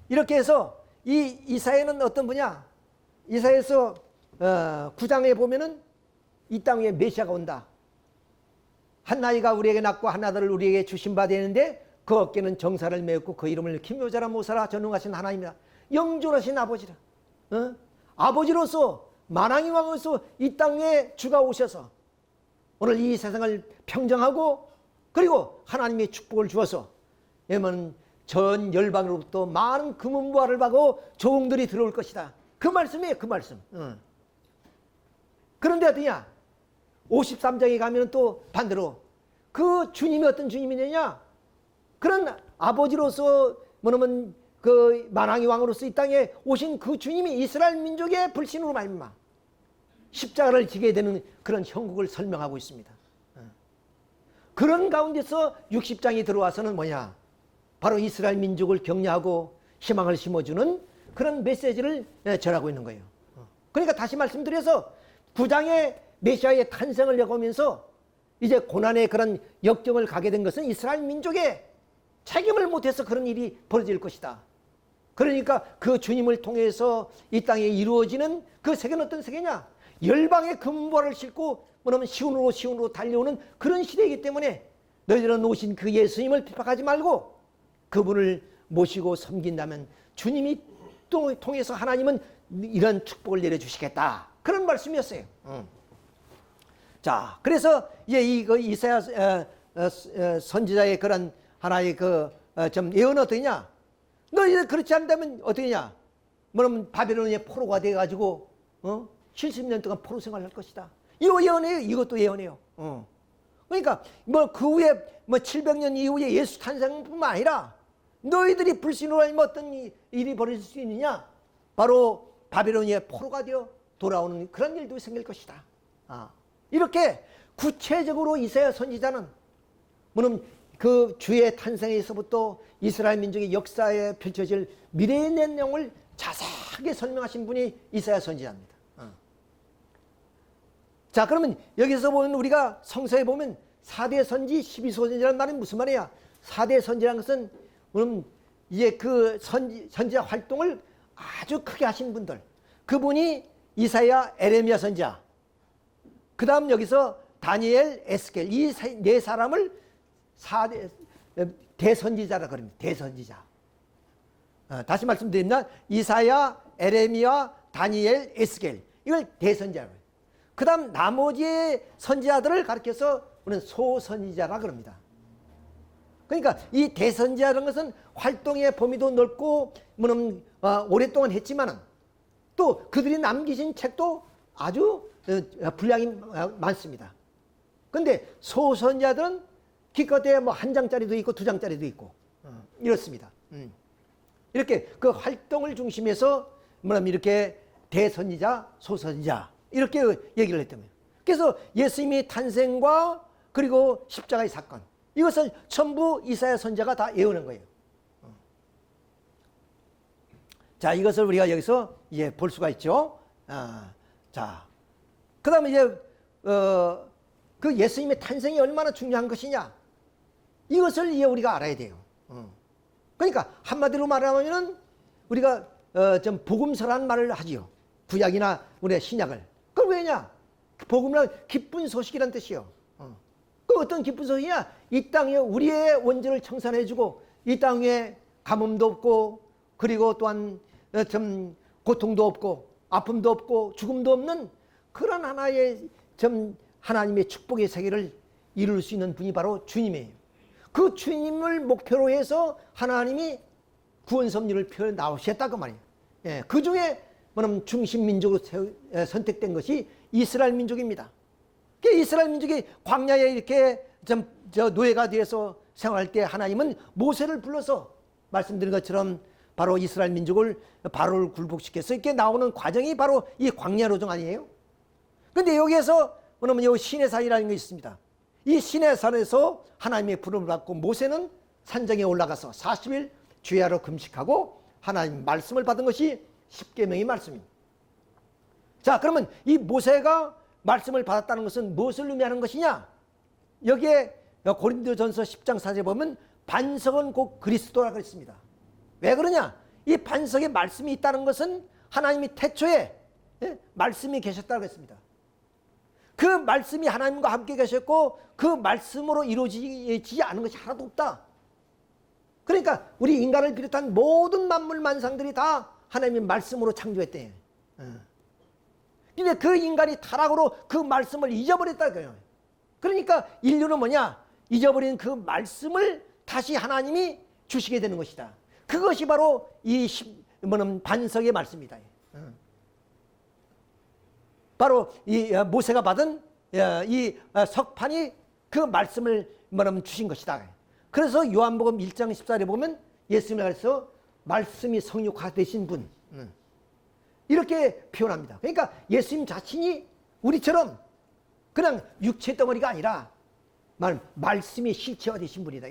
이렇게 해서 이 이사야는 어떤 분이야? 이사야에서 9장에 보면은 이 땅 위에 메시아가 온다. 한 나이가 우리에게 낳고 한 아들을 우리에게 주신 바 되는데 그 어깨는 정사를 메었고 그 이름을 기묘자라 모사라 전능하신 하나님이라. 영존하신 아버지라. 아버지로서 만왕의 왕으로서 이 땅에 주가 오셔서 오늘 이 세상을 평정하고 그리고 하나님의 축복을 주어서 왜냐면 전 열방으로부터 많은 금은부화를 받고 조공들이 들어올 것이다. 그 말씀이에요. 그 말씀. 그런데 어떠냐? 53장에 가면 또 반대로 그 주님이 어떤 주님이냐? 그런 아버지로서 뭐냐면 그 만왕의 왕으로서 이 땅에 오신 그 주님이 이스라엘 민족의 불신으로 말미암아 십자가를 지게 되는 그런 형국을 설명하고 있습니다. 그런 가운데서 60장이 들어와서는 뭐냐? 바로 이스라엘 민족을 격려하고 희망을 심어주는 그런 메시지를 전하고 있는 거예요. 그러니까 다시 말씀드려서 9장의 메시아의 탄생을 겪으면서 이제 고난의 그런 역경을 가게 된 것은 이스라엘 민족의 책임을 못해서 그런 일이 벌어질 것이다. 그러니까 그 주님을 통해서 이 땅에 이루어지는 그 세계는 어떤 세계냐? 열방의 금보화를 싣고 뭐냐면 시온으로 달려오는 그런 시대이기 때문에 너희들은 오신 그 예수님을 핍박하지 말고 그분을 모시고 섬긴다면 주님이 또 통해서 하나님은 이런 축복을 내려주시겠다. 그런 말씀이었어요. 자, 그래서 이제 이사야 선지자의 그런 하나의 좀 예언은 어떠냐? 너희들 그렇지 않다면 어떠냐? 뭐냐면 바벨론의 포로가 돼가지고 70년 동안 포로 생활할 것이다. 이거 예언해요. 이것도 예언해요. 그러니까 그 후에 700년 이후에 예수 탄생뿐만 아니라 너희들이 불신으로 하면 어떤 일이 벌어질 수 있느냐? 바로 바벨론의 포로가 되어 돌아오는 그런 일도 생길 것이다. 이렇게 구체적으로 이사야 선지자는 뭐냐면 그 주의 탄생에서부터 이스라엘 민족의 역사에 펼쳐질 미래의 내용을 자세하게 설명하신 분이 이사야 선지자입니다. 자, 그러면 여기서 보면 우리가 성서에 보면 4대 선지, 12선지라는 말은 무슨 말이야? 4대 선지라는 것은 그럼 이제 그 선지자 활동을 아주 크게 하신 분들, 그분이 이사야, 에레미야 선지자, 그 다음 여기서 다니엘, 에스겔, 이 네 사람을 4대 대선지자라 그럽니다. 대선지자. 다시 말씀드리면 이사야, 에레미야, 다니엘, 에스겔, 이걸 대선지자라고 해요. 그 다음 나머지의 선지자들을 가리켜서 우리는 소선지자라 그럽니다. 그러니까 이 대선지자라는 것은 활동의 범위도 넓고 오랫동안 했지만은 또 그들이 남기신 책도 아주 분량이 많습니다. 근데 소선자들은 기껏해야 뭐 한 장짜리도 있고 두 장짜리도 있고 이렇습니다. 이렇게 그 활동을 중심해서 뭐냐면 이렇게 대선지자, 소선지자 이렇게 얘기를 했던 거예요. 그래서 예수님의 탄생과 그리고 십자가의 사건 이것을 전부 이사야 선지자가 다 예언한 거예요. 자, 이것을 우리가 여기서 이제 볼 수가 있죠. 자, 그 다음에 이제 그 예수님의 탄생이 얼마나 중요한 것이냐 이것을 이제 우리가 알아야 돼요. 그러니까 한마디로 말하면은 우리가 좀 복음서라는 말을 하지요. 구약이나 우리 신약을. 그건 왜냐? 복음은 기쁜 소식이란 뜻이요. 그 어떤 기쁜 소식이냐? 이 땅에 우리의 원죄를 청산해주고 이 땅에 가뭄도 없고 그리고 또한 좀 고통도 없고 아픔도 없고 죽음도 없는 그런 하나의 좀 하나님의 축복의 세계를 이룰 수 있는 분이 바로 주님이에요. 그 주님을 목표로 해서 하나님이 구원 섭리를 펴 나오셨다 그 말이에요. 예, 그 중에 뭐냐면 중심 민족으로 선택된 것이 이스라엘 민족입니다. 그 이스라엘 민족이 광야에 이렇게 좀 노예가 되어서 생활할 때 하나님은 모세를 불러서 말씀드린 것처럼 바로 이스라엘 민족을 바로를 굴복시켜서 이렇게 나오는 과정이 바로 이 광야 노정 아니에요? 근데 여기에서 뭐냐면 이 시내산이라는 게 있습니다. 이 시내산에서 하나님의 부름을 받고 모세는 산정에 올라가서 40일 주야로 금식하고 하나님 말씀을 받은 것이 십계명의 말씀입니다. 자, 그러면 이 모세가 말씀을 받았다는 것은 무엇을 의미하는 것이냐? 여기에 고린도전서 10장 4절에 보면 반석은 곧 그리스도라고 했습니다. 왜 그러냐? 이 반석에 말씀이 있다는 것은 하나님이 태초에 말씀이 계셨다고 했습니다. 그 말씀이 하나님과 함께 계셨고 그 말씀으로 이루어지지 않은 것이 하나도 없다. 그러니까 우리 인간을 비롯한 모든 만물 만상들이 다 하나님의 말씀으로 창조했대. 근데 그 인간이 타락으로 그 말씀을 잊어버렸다고요. 그러니까 인류는 뭐냐? 잊어버린 그 말씀을 다시 하나님이 주시게 되는 것이다. 그것이 바로 이 반석의 말씀이다. 바로 이 모세가 받은 이 석판이 그 말씀을 주신 것이다. 그래서 요한복음 1장 14절에 보면 예수님에 가서 말씀이 성육화 되신 분 이렇게 표현합니다. 그러니까 예수님 자신이 우리처럼 그냥 육체 덩어리가 아니라 말씀이 실체화 되신 분이다.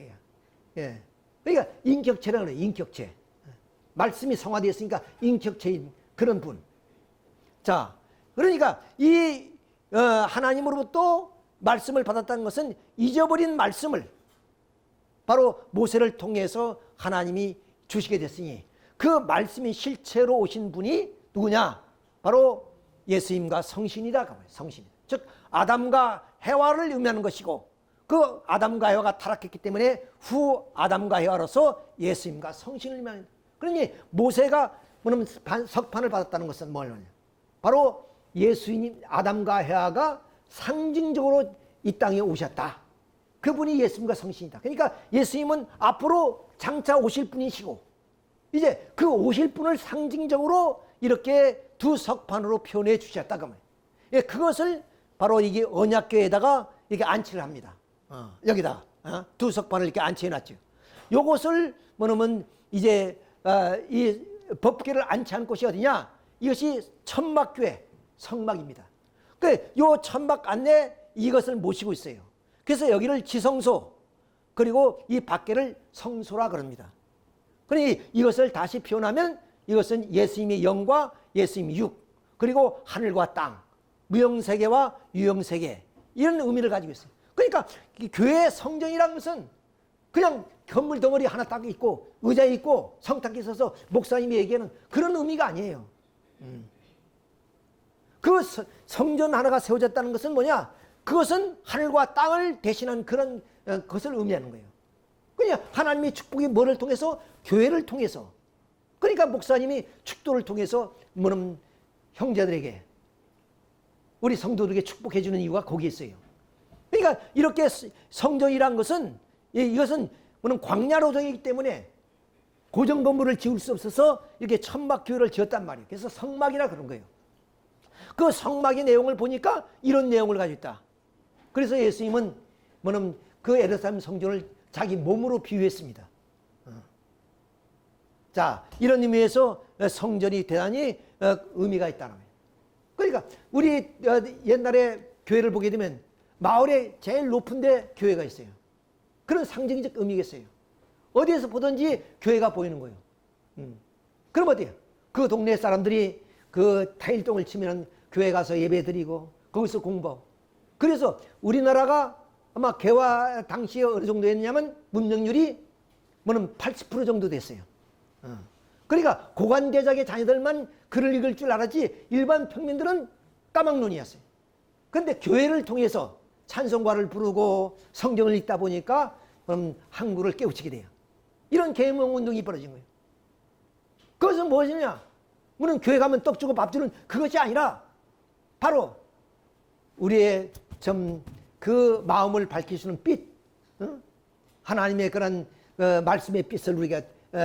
예. 그러니까 인격체라고 그래요. 인격체. 말씀이 성화되었으니까 인격체인 그런 분. 자, 그러니까 이 하나님으로부터 말씀을 받았다는 것은 잊어버린 말씀을 바로 모세를 통해서 하나님이 주시게 됐으니 그 말씀이 실체로 오신 분이 누구냐? 바로 예수님과 성신이다. 성신. 즉 아담과 해와를 의미하는 것이고 그 아담과 해와가 타락했기 때문에 후 아담과 해와로서 예수님과 성신을 의미하는. 그러니 모세가 뭐냐면 석판을 받았다는 것은 뭐냐? 바로 예수님 아담과 해와가 상징적으로 이 땅에 오셨다. 그분이 예수님과 성신이다. 그러니까 예수님은 앞으로 장차 오실 분이시고 이제 그 오실 분을 상징적으로 이렇게 두 석판으로 표현해 주셨다. 그 말이에요. 예, 그것을 바로 이게 언약궤에다가 이렇게 안치를 합니다. 여기다 두 석판을 이렇게 안치해 놨죠. 요것을 뭐냐면 이제 이 법궤를 안치한 곳이 어디냐? 이것이 천막궤 성막입니다. 요 천막 안에 이것을 모시고 있어요. 그래서 여기를 지성소 그리고 이 밖에를 성소라 그럽니다. 그러니 이것을 다시 표현하면 이것은 예수님의 영과 예수님의 육 그리고 하늘과 땅 무형세계와 유형세계 이런 의미를 가지고 있어요. 그러니까 교회 성전이라는 것은 그냥 건물 덩어리 하나 딱 있고 의자에 있고 성탁에 있어서 목사님이 얘기하는 그런 의미가 아니에요. 그 성전 하나가 세워졌다는 것은 뭐냐? 그것은 하늘과 땅을 대신한 그런 것을 의미하는 거예요. 그냥 하나님의 축복이 뭐를 통해서? 교회를 통해서. 그러니까 목사님이 축도를 통해서 뭐는 형제들에게 우리 성도들에게 축복해 주는 이유가 거기에 있어요. 그러니까 이렇게 성전이란 것은 이것은 뭐는 광야로정이기 때문에 고정 건물을 지을 수 없어서 이렇게 천막 교회를 지었단 말이에요. 그래서 성막이라 그런 거예요. 그 성막의 내용을 보니까 이런 내용을 가지고 있다. 그래서 예수님은 뭐냐면 그 예루살렘 성전을 자기 몸으로 비유했습니다. 자, 이런 의미에서 성전이 대단히 의미가 있다는 거예요. 그러니까 우리 옛날에 교회를 보게 되면 마을에 제일 높은 데 교회가 있어요. 그런 상징적 의미겠어요. 어디에서 보든지 교회가 보이는 거예요. 그럼 어때요? 그 동네 사람들이 그 타일동을 치면 교회 가서 예배 드리고 거기서 공부하고. 그래서 우리나라가 아마 개화 당시에 어느 정도 했냐면 문명률이 뭐는 80% 정도 됐어요. 그러니까 고관대작의 자녀들만 글을 읽을 줄 알았지 일반 평민들은 까막눈이었어요. 그런데 교회를 통해서 찬송가를 부르고 성경을 읽다 보니까 한국을 깨우치게 돼요. 이런 계몽운동이 벌어진 거예요. 그것은 무엇이냐? 물론 교회 가면 떡 주고 밥 주는 그것이 아니라 바로 우리의 그 마음을 밝히시는 빛, 하나님의 그런 말씀의 빛을 우리가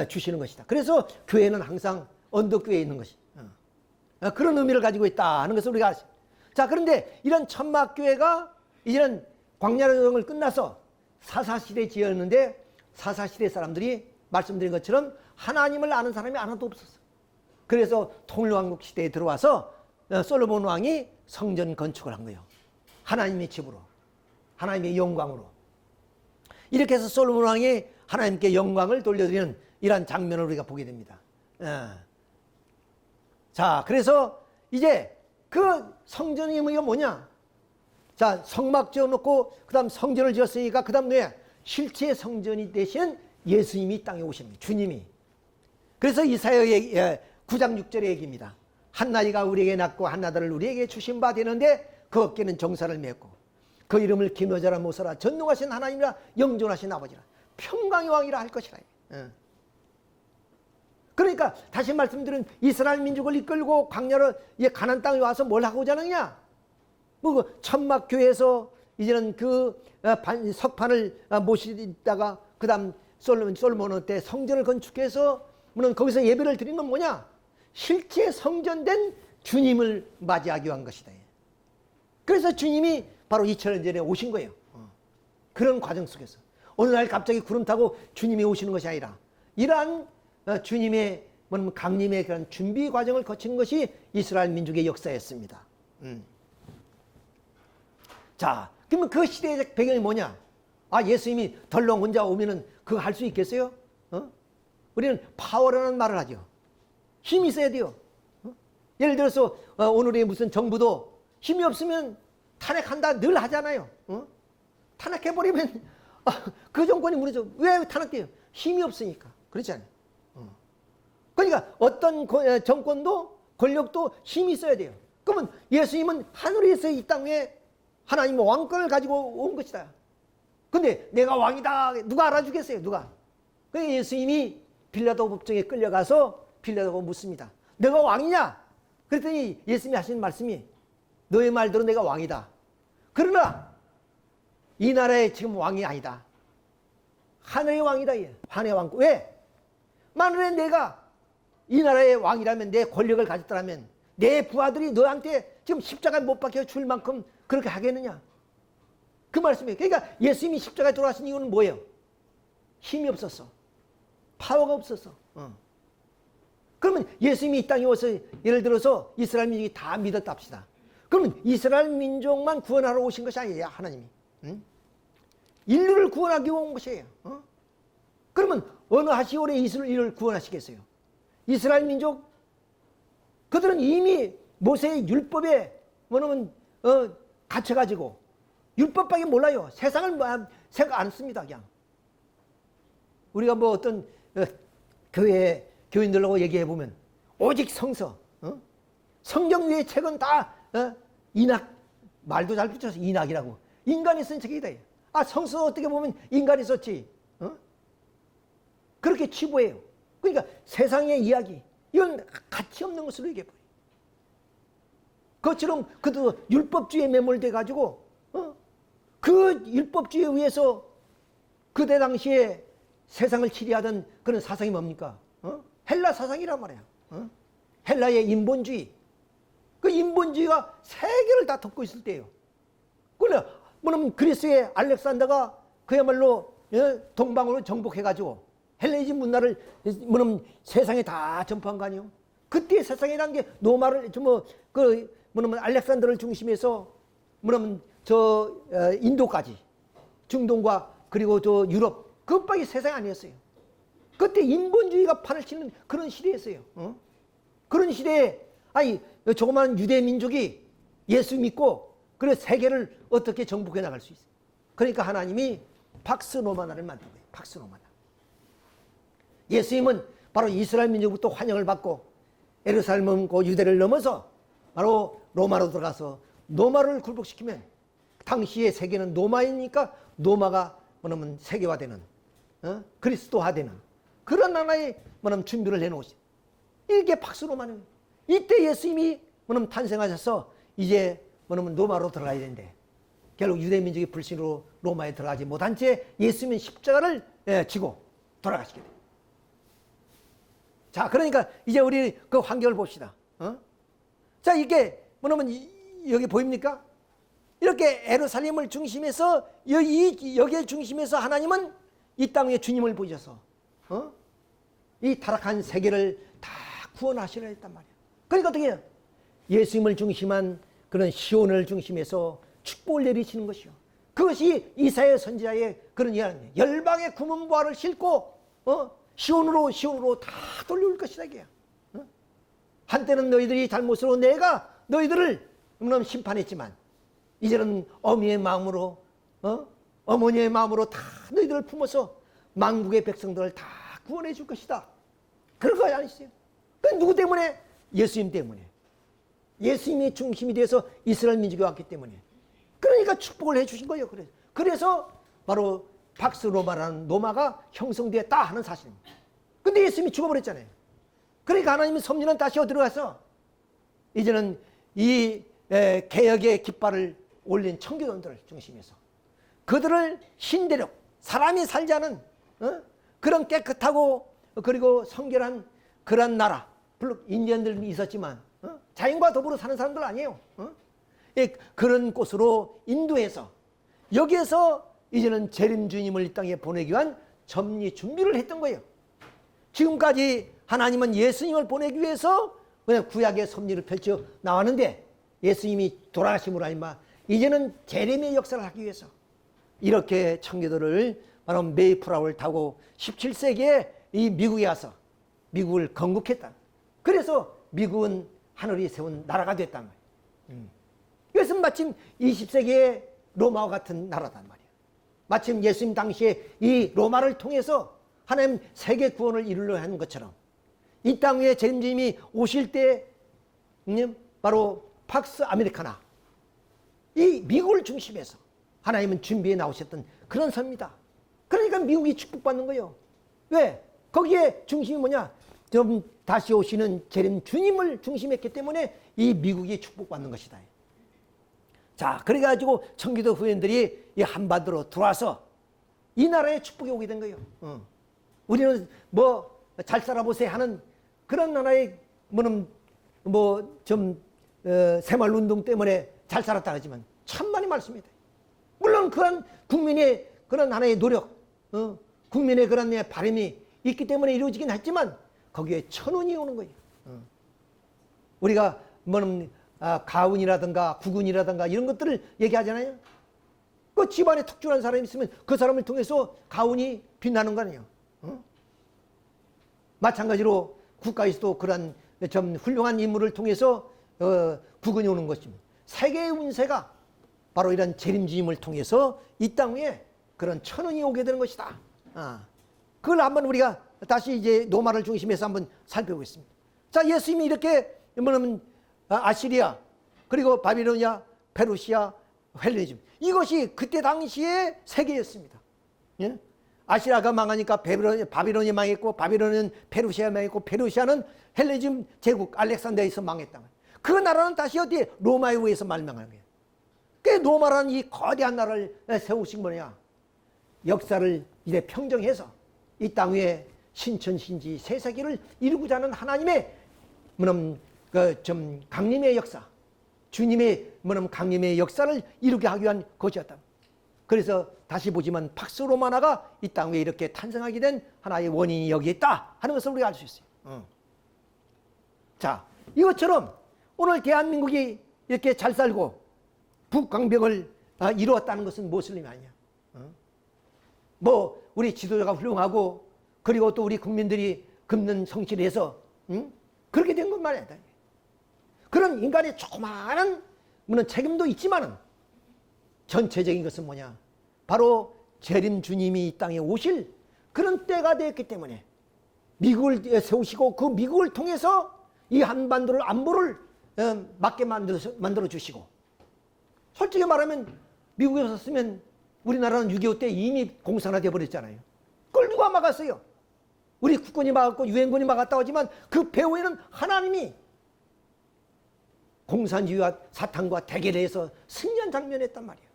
주시는 것이다. 그래서 교회는 항상 언덕교회에 있는 것이 그런 의미를 가지고 있다 하는 것을 우리가 자, 그런데 이런 천막교회가 이제는 광야여정을 끝나서 사사시대에 지었는데 사사시대 사람들이 말씀드린 것처럼 하나님을 아는 사람이 하나도 없었어. 그래서 통일왕국 시대에 들어와서 솔로몬 왕이 성전 건축을 한 거예요. 하나님의 집으로, 하나님의 영광으로. 이렇게 해서 솔로몬 왕이 하나님께 영광을 돌려드리는 이러한 장면을 우리가 보게 됩니다. 자, 그래서 이제 그 성전의 의미가 뭐냐? 자, 성막 지어놓고 그 다음 성전을 지었으니까 그 다음 왜? 실제 성전이 되신 예수님이 이 땅에 오십니다. 주님이. 그래서 이사야의 9장 6절의 얘기입니다. 한나이가 우리에게 낳고 한나들을 우리에게 주신 바 되는데 그 어깨는 정사를 맺고 그 이름을 기노자라 모서라 전능하신 하나님이라 영존하신 아버지라 평강의 왕이라 할 것이라. 그러니까 다시 말씀드린 이스라엘 민족을 이끌고 광야로 가나안 땅에 와서 뭘 하고자 하느냐? 뭐 천막교회에서 이제는 그 석판을 모시다가 그다음 솔로몬 때 성전을 건축해서 물론 거기서 예배를 드린 건 뭐냐? 실제 성전된 주님을 맞이하기 위한 것이다. 그래서 주님이 바로 2000년 전에 오신 거예요. 그런 과정 속에서 어느 날 갑자기 구름 타고 주님이 오시는 것이 아니라 이러한 주님의 강림의 그런 준비 과정을 거친 것이 이스라엘 민족의 역사였습니다. 자, 그러면 그 시대의 배경이 뭐냐? 아, 예수님이 덜렁 혼자 오면은 그거 할 수 있겠어요? 우리는 파워라는 말을 하죠. 힘이 있어야 돼요. 예를 들어서 오늘의 무슨 정부도 힘이 없으면 탄핵한다 늘 하잖아요. 탄핵해버리면 그 정권이 무너져. 왜 탄핵돼요? 힘이 없으니까. 그렇지 않아요? 그러니까 어떤 정권도 권력도 힘이 있어야 돼요. 그러면 예수님은 하늘에서 이 땅에 하나님의 왕권을 가지고 온 것이다. 근데 내가 왕이다. 누가 알아주겠어요? 누가? 그러니까 예수님이 빌라도 법정에 끌려가서 빌라도가 묻습니다. 내가 왕이냐? 그랬더니 예수님이 하신 말씀이 너의 말대로 내가 왕이다. 그러나 이 나라의 지금 왕이 아니다. 하늘의 왕이다. 하늘의 왕. 왜? 만약에 내가 이 나라의 왕이라면 내 권력을 가졌더라면 내 부하들이 너한테 지금 십자가에 못 박혀 줄 만큼 그렇게 하겠느냐? 그 말씀이에요. 그러니까 예수님이 십자가에 돌아가신 이유는 뭐예요? 힘이 없었어. 파워가 없었어. 그러면 예수님이 이 땅에 와서 예를 들어서 이스라엘 민족이 다 믿었다 합시다. 그러면 이스라엘 민족만 구원하러 오신 것이 아니에요. 하나님이. 인류를 구원하기 위해 온 것이에요. 그러면 어느 하시오래 이스라엘을 구원하시겠어요? 이스라엘 민족? 그들은 이미 모세의 율법에 뭐냐면 갇혀가지고 율법밖에 몰라요. 세상을 생각 안 씁니다. 그냥 우리가 뭐 어떤 교회 교인들하고 얘기해 보면 오직 성서, 성경 위의 책은 다 인학, 말도 잘 붙여서 인학이라고 인간이 쓴 책이다. 아, 성서 어떻게 보면 인간이 썼지. 그렇게 치부해요. 그러니까 세상의 이야기 이건 가치 없는 것으로 얘기해 버려요. 그것처럼 그도 율법주의에 매몰돼 가지고 그 율법주의에 의해서 그때 당시에 세상을 치리하던 그런 사상이 뭡니까? 헬라 사상이란 말이야. 헬라의 인본주의. 그 인본주의가 세계를 다 덮고 있을 때예요. 그러나 뭐냐면 그리스의 알렉산더가 그야말로 동방으로 정복해가지고 헬레니즘 문화를 뭐냐면 세상에 다 전파한 거 아니에요? 그때 세상이란 게 로마를 뭐냐면 알렉산더를 중심해서 뭐냐면 인도까지 중동과 그리고 유럽 그것밖에 세상이 아니었어요. 그때 인본주의가 판을 치는 그런 시대였어요. 그런 시대에 조그마한 유대 민족이 예수 믿고 그래 세계를 어떻게 정복해 나갈 수 있어요. 그러니까 하나님이 박스 로마나를 만든 거예요. 박스 로마나. 예수님은 바로 이스라엘 민족부터 환영을 받고 예루살렘 유대를 넘어서 바로 로마로 들어가서 로마를 굴복시키면 당시의 세계는 로마이니까 로마가 뭐냐면 세계화되는 그리스도화되는 그런 하나의 뭐냐면 준비를 해놓으시. 이게 박스 로마는 이때 예수님이 뭐냐면 탄생하셔서 이제 뭐냐면 로마로 들어가야 되는데 결국 유대 민족이 불신으로 로마에 들어가지 못한 채 예수님은 십자가를 지고 돌아가시게 돼요. 자, 그러니까 이제 우리 그 환경을 봅시다. 자, 이게 뭐냐면 여기 보입니까? 이렇게 예루살렘을 중심해서 여기를 중심해서 하나님은 이 땅에 주님을 보셔서 이 타락한 세계를 다 구원하시려 했단 말이야. 그러니까 어떻게 해요? 예수님을 중심한 그런 시온을 중심해서 축복을 내리시는 것이요. 그것이 이사야 선지자의 그런 예언이에요. 열방의 구문 보화를 싣고 시온으로 다 돌려올 것이다 이게야. 한때는 너희들이 잘못으로 내가 너희들을 심판했지만 이제는 어미의 마음으로 어머니의 마음으로 다 너희들을 품어서 만국의 백성들을 다 구원해 줄 것이다. 그런 거 아니세요? 그 누구 때문에? 예수님 때문에. 예수님이 중심이 돼서 이스라엘 민족이 왔기 때문에. 그러니까 축복을 해 주신 거예요. 그래서 바로 박스 로마라는 로마가 형성되었다 하는 사실입니다. 근데 예수님이 죽어버렸잖아요. 그러니까 하나님이 섭리는 다시 어디로 가서 이제는 이 개혁의 깃발을 올린 청교도들을 중심해서 그들을 신대륙 사람이 살지 않은 그런 깨끗하고 그리고 성결한 그런 나라, 물론 인디언들이 있었지만 자연과 더불어 사는 사람들 아니에요. 그런 곳으로 인도해서 여기에서 이제는 재림 주님을 이 땅에 보내기 위한 점리 준비를 했던 거예요. 지금까지 하나님은 예수님을 보내기 위해서 그냥 구약의 섭리를 펼쳐 나왔는데 예수님이 돌아가심으로 아니마 이제는 재림의 역사를 하기 위해서 이렇게 청교도를 바로 메이플라워를 타고 17세기에 이 미국에 와서 미국을 건국했다. 그래서 미국은 하늘이 세운 나라가 됐단 말이에요. 이것은 마침 20세기의 로마와 같은 나라단 말이에요. 마침 예수님 당시에 이 로마를 통해서 하나님 세계 구원을 이루려 하는 것처럼 이 땅 위에 재림주님이 오실 때 바로 팍스 아메리카나 이 미국을 중심해서 하나님은 준비해 나오셨던 그런 선입니다. 그러니까 미국이 축복받는 거예요. 왜? 거기에 중심이 뭐냐? 좀 다시 오시는 재림 주님을 중심했기 때문에 이 미국이 축복받는 것이다. 자, 그래가지고 청교도 후손들이 이 한반도로 들어와서 이 나라에 축복이 오게 된 거예요. 우리는 뭐 잘 살아보세요 하는 그런 나라의 새마을운동 때문에 잘 살았다 하지만 천만의 말씀이다. 물론 그런 국민의 그런 하나의 노력, 국민의 그런 바람이 있기 때문에 이루어지긴 했지만 거기에 천운이 오는 거예요. 우리가 가운이라든가 구군이라든가 이런 것들을 얘기하잖아요. 그 집안에 특출한 사람이 있으면 그 사람을 통해서 가운이 빛나는 거 아니에요. 마찬가지로 국가에서도 그런 좀 훌륭한 인물을 통해서 구군이 오는 것입니다. 세계의 운세가 바로 이런 재림주님을 통해서 이 땅 위에 그런 천운이 오게 되는 것이다. 그걸 한번 우리가 다시 이제 로마를 중심해서 한번 살펴보겠습니다. 자, 예수님이 이렇게 아시리아 그리고 바빌로니아, 페르시아, 헬레니즘 이것이 그때 당시의 세계였습니다. 예? 아시리아가 망하니까 바빌론이 망했고 바빌론은 페르시아 망했고 페르시아는 헬레니즘 제국 알렉산더에서 망했다. 그 나라는 다시 어디에 로마에 의해서 말명한 거예요. 그 로마라는 이 거대한 나라를 세우신 뭐냐? 역사를 이제 평정해서 이 땅 위에 신천신지 새 세계를 이루고자 하는 하나님의 좀 강림의 역사, 주님의 강림의 역사를 이루게 하기 위한 것이었다. 그래서 다시 보지만 팍스 로마나가 이 땅 위에 이렇게 탄생하게 된 하나의 원인이 여기에 있다 하는 것을 우리가 알 수 있어요. 자, 이것처럼 오늘 대한민국이 이렇게 잘 살고 북강병을 이루었다는 것은 무엇을 의미하냐? 뭐 우리 지도자가 훌륭하고 그리고 또 우리 국민들이 긋는 성실해서 그렇게 된 건 말이야. 그런 인간의 조그마한 물론 책임도 있지만은 전체적인 것은 뭐냐? 바로 재림 주님이 이 땅에 오실 그런 때가 되었기 때문에 미국을 세우시고 그 미국을 통해서 이 한반도를 안보를 맞게 만들어 주시고, 솔직히 말하면 미국에 없었으면 우리나라는 6.25 때 이미 공산화되어 버렸잖아요. 그걸 누가 막았어요? 우리 국군이 막았고 유엔군이 막았다고 하지만 그 배후에는 하나님이 공산주의와 사탄과 대결해서 승리한 장면이었단 말이에요.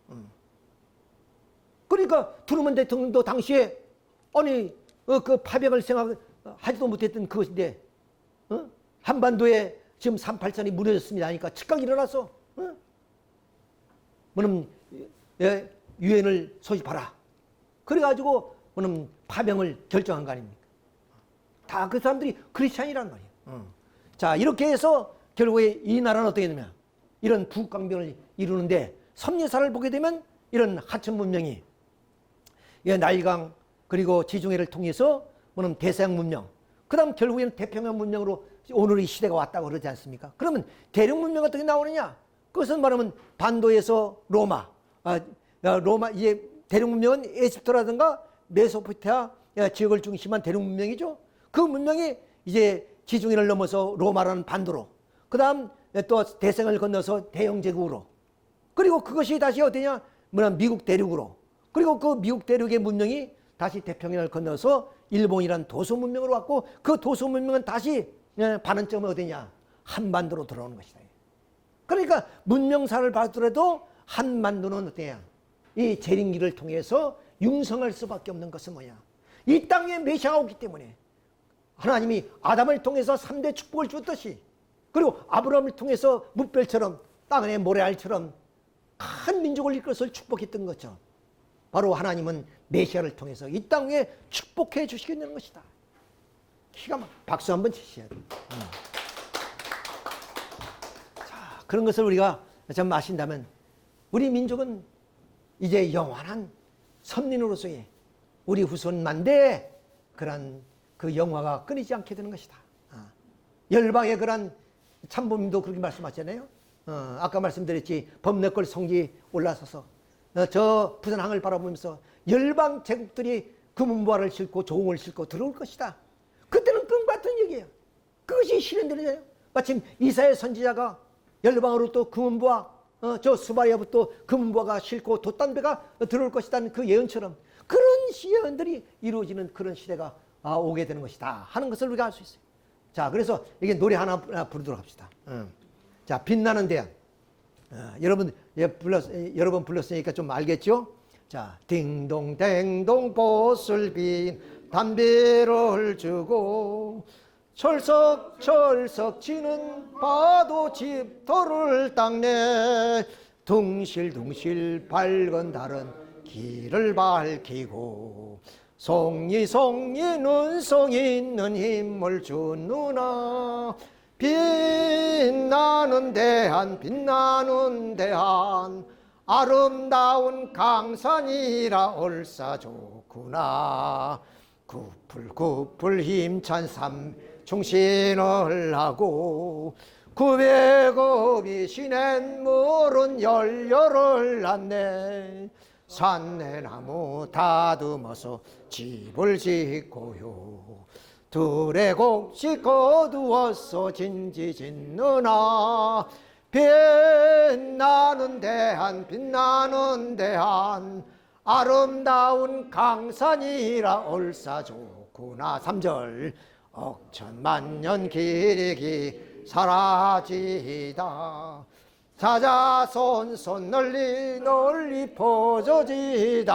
그러니까 트루먼 대통령도 당시에 아니 그 파병을 생각하지도 못했던 그것인데 한반도에 지금 3.8선이 무너졌습니다 하니까 즉각 일어나서 뭐는 유엔을 소집하라. 그래가지고 뭐는 파병을 결정한 거 아닙니까? 다 그 사람들이 크리스찬이란 말이에요. 자, 이렇게 해서 결국에 이 나라는 어떻게 되냐면 이런 북강병을 이루는데 섭리사를 보게 되면 이런 하천 문명이 나일강 그리고 지중해를 통해서 뭐는 대서양 문명, 그 다음 결국에는 태평양 문명으로 오늘의 시대가 왔다고 그러지 않습니까? 그러면 대륙 문명 어떻게 나오느냐? 그것은 말하면 반도에서 로마, 이제 대륙 문명은 에집트라든가 메소포타미아 지역을 중심한 대륙 문명이죠. 그 문명이 이제 지중해를 넘어서 로마라는 반도로, 그 다음 또 대서양을 건너서 대영 제국으로, 그리고 그것이 다시 어디냐? 뭐냐 미국 대륙으로, 그리고 그 미국 대륙의 문명이 다시 태평양을 건너서 일본이란 도서 문명으로 왔고, 그 도서 문명은 다시 반환점은 어디냐? 한반도로 들어오는 것이다. 그러니까 문명사를 봐더라도 한반도는 어때요? 이 재림기를 통해서 융성할 수밖에 없는 것은 뭐냐? 이 땅에 메시아가 오기 때문에 하나님이 아담을 통해서 3대 축복을 줬듯이, 그리고 아브라함을 통해서 뭇별처럼 땅에 모래알처럼 큰 민족을 이끌어서 축복했던 것처럼 바로 하나님은 메시아를 통해서 이 땅에 축복해 주시겠다는 것이다. 기가 막 박수 한번 치셔야 돼요. 자, 그런 것을 우리가 좀 아신다면 우리 민족은 이제 영원한 선민으로서의 우리 후손 만대의 그런 그 영화가 끊이지 않게 되는 것이다. 열방의 그런 참부님도 그렇게 말씀하셨잖아요. 아까 말씀드렸지, 범내골 성지 올라서서 저 부산항을 바라보면서 열방 제국들이 금은보화를 싣고 조공을 싣고 들어올 것이다. 그때는 꿈 같은 얘기예요. 그것이 실현되잖아요. 마침 이사야 선지자가 열방으로 또 금은보화, 저 수바리아부터 금은보화가 싣고 돛단배가 들어올 것이라는 그 예언처럼 그런 예언들이 이루어지는 그런 시대가 오게 되는 것이다 하는 것을 우리가 알 수 있어요. 자, 그래서 이게 노래 하나 부르도록 합시다. 자, 빛나는 대안. 여러분 불렀으니까 좀 알겠죠? 자, 딩동댕동 보슬 빈 담배를 주고 철석철석 치는 파도 집터를 닦네. 둥실둥실 밝은 달은 길을 밝히고 송이송이 눈송 있는 힘을 주누나. 빛나는 대한 빛나는 대한 아름다운 강산이라 얼싸 좋구나. 구풀구풀 힘찬 삶 충신을 하고 900업이 시낸 물은 열렬을 낳네. 산내나무 다듬어서 집을 짓고요. 둘의 곡식 거두어서 진지 짓느나. 빛나는 대한 빛나는 대한 아름다운 강산이라 얼싸 좋구나. 3절 억천만년 기력이 사라지다. 사자손 널리 널리 퍼져지다.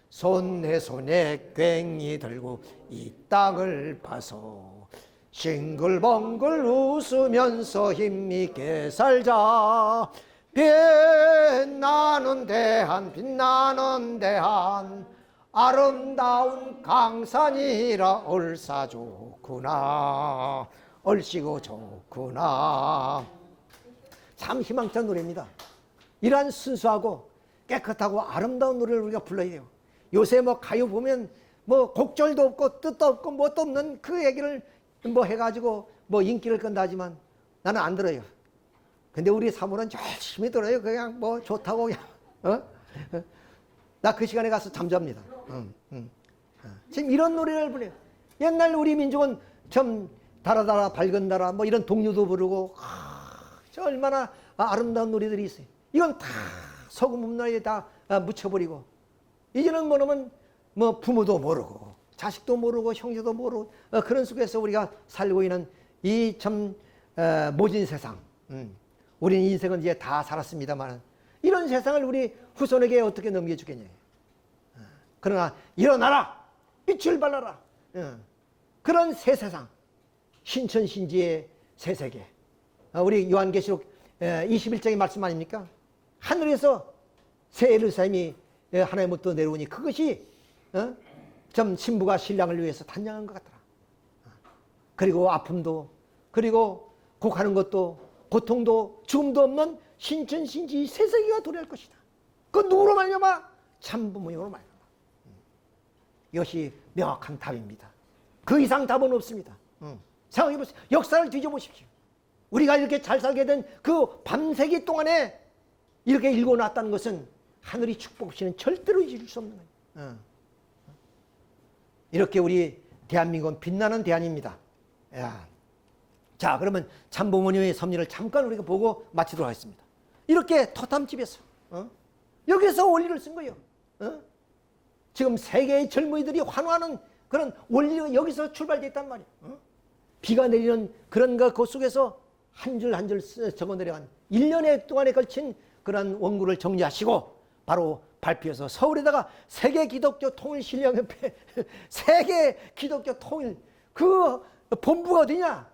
손에 손에 괭이 들고 이 땅을 파서 싱글벙글 웃으면서 힘있게 살자. 빛나는 대한 빛나는 대한 아름다운 강산이라 얼싸 좋구나 얼씨고 좋구나. 참 희망찬 노래입니다. 이러한 순수하고 깨끗하고 아름다운 노래를 우리가 불러야 돼요. 요새 뭐 가요 보면 뭐 곡절도 없고 뜻도 없고 뭣도 없는 그 얘기를 뭐 해가지고 뭐 인기를 끈다 하지만 나는 안 들어요. 근데 우리 사모는 열심히 들어요. 그냥 뭐 좋다고 그냥 나 그 시간에 가서 잠잡니다. 지금 이런 노래를 부르요. 옛날 우리 민족은 참 달아달아 밝은 달아 뭐 이런 동요도 부르고 저 얼마나 아름다운 노래들이 있어요. 이건 다 소금 음란에 다 묻혀버리고 이제는 뭐냐면 뭐 부모도 모르고 자식도 모르고 형제도 모르고 그런 속에서 우리가 살고 있는 이 참 모진 세상. 우리는 인생은 이제 다 살았습니다만 이런 세상을 우리 후손에게 어떻게 넘겨주겠냐. 그러나 일어나라 빛을 발라라. 그런 새 세상 신천신지의 새 세계. 우리 요한계시록 21장의 말씀 아닙니까? 하늘에서 새 예루살렘이 하나님부터 내려오니 그것이 좀 신부가 신랑을 위해서 단장한 것 같더라. 그리고 아픔도 그리고 곡하는 것도 고통도 죽음도 없는 신천신지 새 세계가 도래할 것이다. 그 누구로 말미암아? 참부모님으로 말미암아. 이것이 명확한 답입니다. 그 이상 답은 없습니다. 생각해보세요. 역사를 뒤져보십시오. 우리가 이렇게 잘 살게 된 그 밤새기 동안에 이렇게 읽어놨다는 것은 하늘이 축복 없이는 절대로 잊을 수 없는 거예요. 이렇게 우리 대한민국은 빛나는 대안입니다. 자, 그러면 참부모님의 섭리를 잠깐 우리가 보고 마치도록 하겠습니다. 이렇게 토담집에서 여기서 원리를 쓴 거예요. 지금 세계의 젊은이들이 환호하는 그런 원리가 여기서 출발됐단 말이에요. 비가 내리는 그런 그 속에서 한 줄 한 줄 적어 내려간 1년의 동안에 걸친 그런 원고를 정리하시고 바로 발표해서 서울에다가 세계 기독교 통일 신령협회 세계 기독교 통일 그 본부가 어디냐?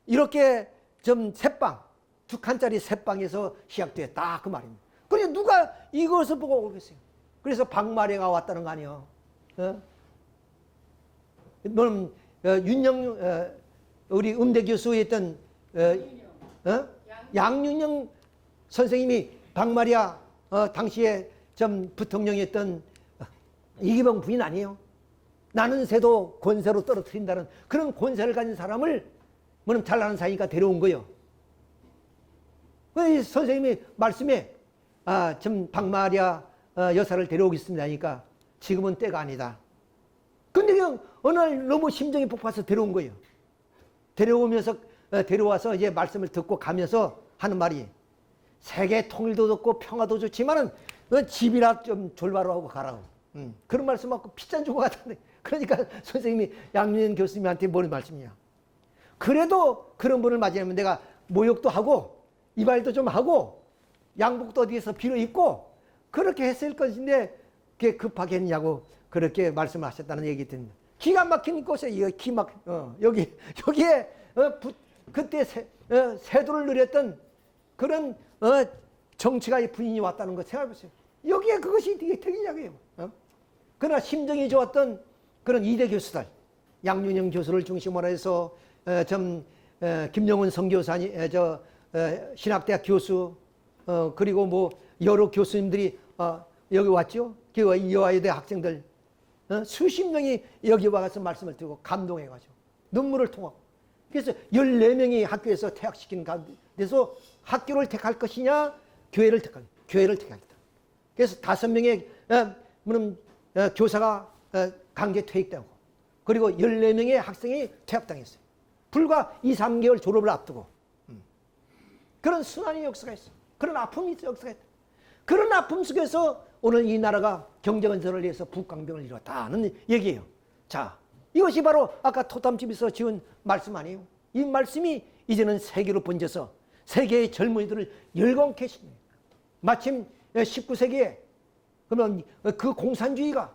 이렇게 좀 새빵 2칸짜리 새빵에서 시작됐다 그 말입니다. 그런데 누가 이것을 보고 오겠어요? 그래서 박마리아가 왔다는 거 아니에요? 너는 윤영 우리 음대 교수였던 양윤영 선생님이 박마리아 당시에 좀 부통령이었던 이기병 부인 아니에요? 나는 새도 권세로 떨어뜨린다는 그런 권세를 가진 사람을 뭐는 잘나는 사이가 데려온 거예요. 그 선생님이 말씀에 좀 박마리아 여사를 데려오겠습니다 하니까 지금은 때가 아니다. 근데 그냥 어느 날 너무 심정이 폭파해서 데려온 거예요. 데려와서 이제 말씀을 듣고 가면서 하는 말이 세계 통일도 좋고 평화도 좋지만은 집이라 좀 졸바로 하고 가라고. 그런 말씀하고 피잔 주고 갔는데 그러니까 선생님이 양윤 교수님한테 뭔 말씀이냐. 그래도 그런 분을 맞이하면 내가 모욕도 하고 이발도 좀 하고 양복도 어디에서 빌어 입고 그렇게 했을 것인데 그게 급하게 했냐고 그렇게 말씀하셨다는 얘기 듣는다. 기가 막힌 곳에 여기에 그때 세도를 누렸던 그런 정치가의 부인이 왔다는 거 생각해보세요. 여기에 그것이 되겠냐고요. 그러나 심정이 좋았던 그런 이대 교수들, 양윤영 교수를 중심으로 해서 김영훈 선교사님, 신학대학 교수, 그리고 뭐 여러 교수님들이 여기 왔죠. 여화여대 학생들 수십 명이 여기 와서 말씀을 듣고 감동해가지고 눈물을 통하고 그래서 14명이 학교에서 퇴학시킨 가운데서 학교를 택할 것이냐 교회를 택하겠다. 그래서 5명의 교사가 강제 퇴직되고 그리고 14명의 학생이 퇴학당했어요. 불과 2-3개월 졸업을 앞두고 그런 순환의 역사가 있어요. 그런 아픔이 역사가 있다. 그런 아픔 속에서 오늘 이 나라가 경제건설을 위해서 북강병을 이뤘다는 얘기예요. 자, 이것이 바로 아까 토담집에서 지은 말씀 아니에요? 이 말씀이 이제는 세계로 번져서 세계의 젊은이들을 열광케 하십니다. 마침 19세기에 그러면 그 공산주의가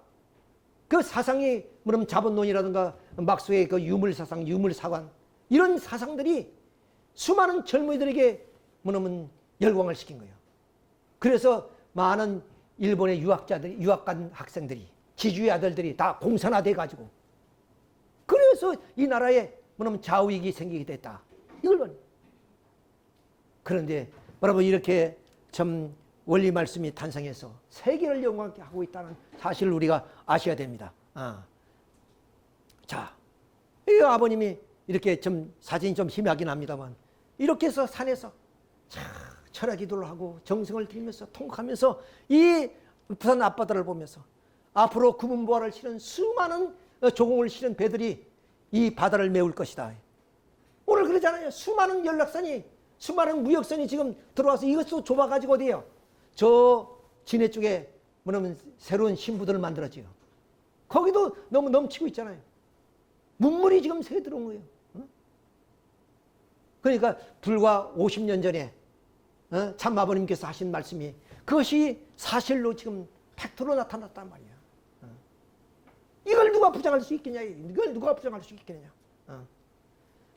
그 사상이 뭐냐면 자본론이라든가 막스의 그 유물사상, 유물사관 이런 사상들이 수많은 젊은이들에게 뭐냐면 열광을 시킨 거예요. 그래서 많은 일본의 유학자들이, 유학 간 학생들이, 지주의 아들들이 다 공산화돼 가지고, 그래서 이 나라에 뭐냐면 좌우익이 생기게 됐다. 이걸 봐. 그런데 여러분, 이렇게 참 원리 말씀이 탄생해서 세계를 영광케 하고 있다는 사실을 우리가 아셔야 됩니다. 자, 이 아버님이 이렇게 좀 사진이 좀 희미하긴 합니다만, 이렇게 해서 산에서 철야 기도를 하고 정성을 들이면서 통곡하면서 이 부산 앞바다를 보면서 앞으로 금은보화를 실은 수많은 조공을 실은 배들이 이 바다를 메울 것이다. 오늘 그러잖아요. 수많은 연락선이, 수많은 무역선이 지금 들어와서 이것도 좁아가지고 어디에요? 저 진해 쪽에 뭐냐면 새로운 신부들을 만들어지요. 거기도 너무 넘치고 있잖아요. 문물이 지금 새 들어온 거예요. 그러니까 불과 50년 전에 참아버님께서 하신 말씀이 그것이 사실로 지금 팩트로 나타났단 말이야. 이걸 누가 부정할 수 있겠냐? 이걸 누가 부정할 수 있겠냐?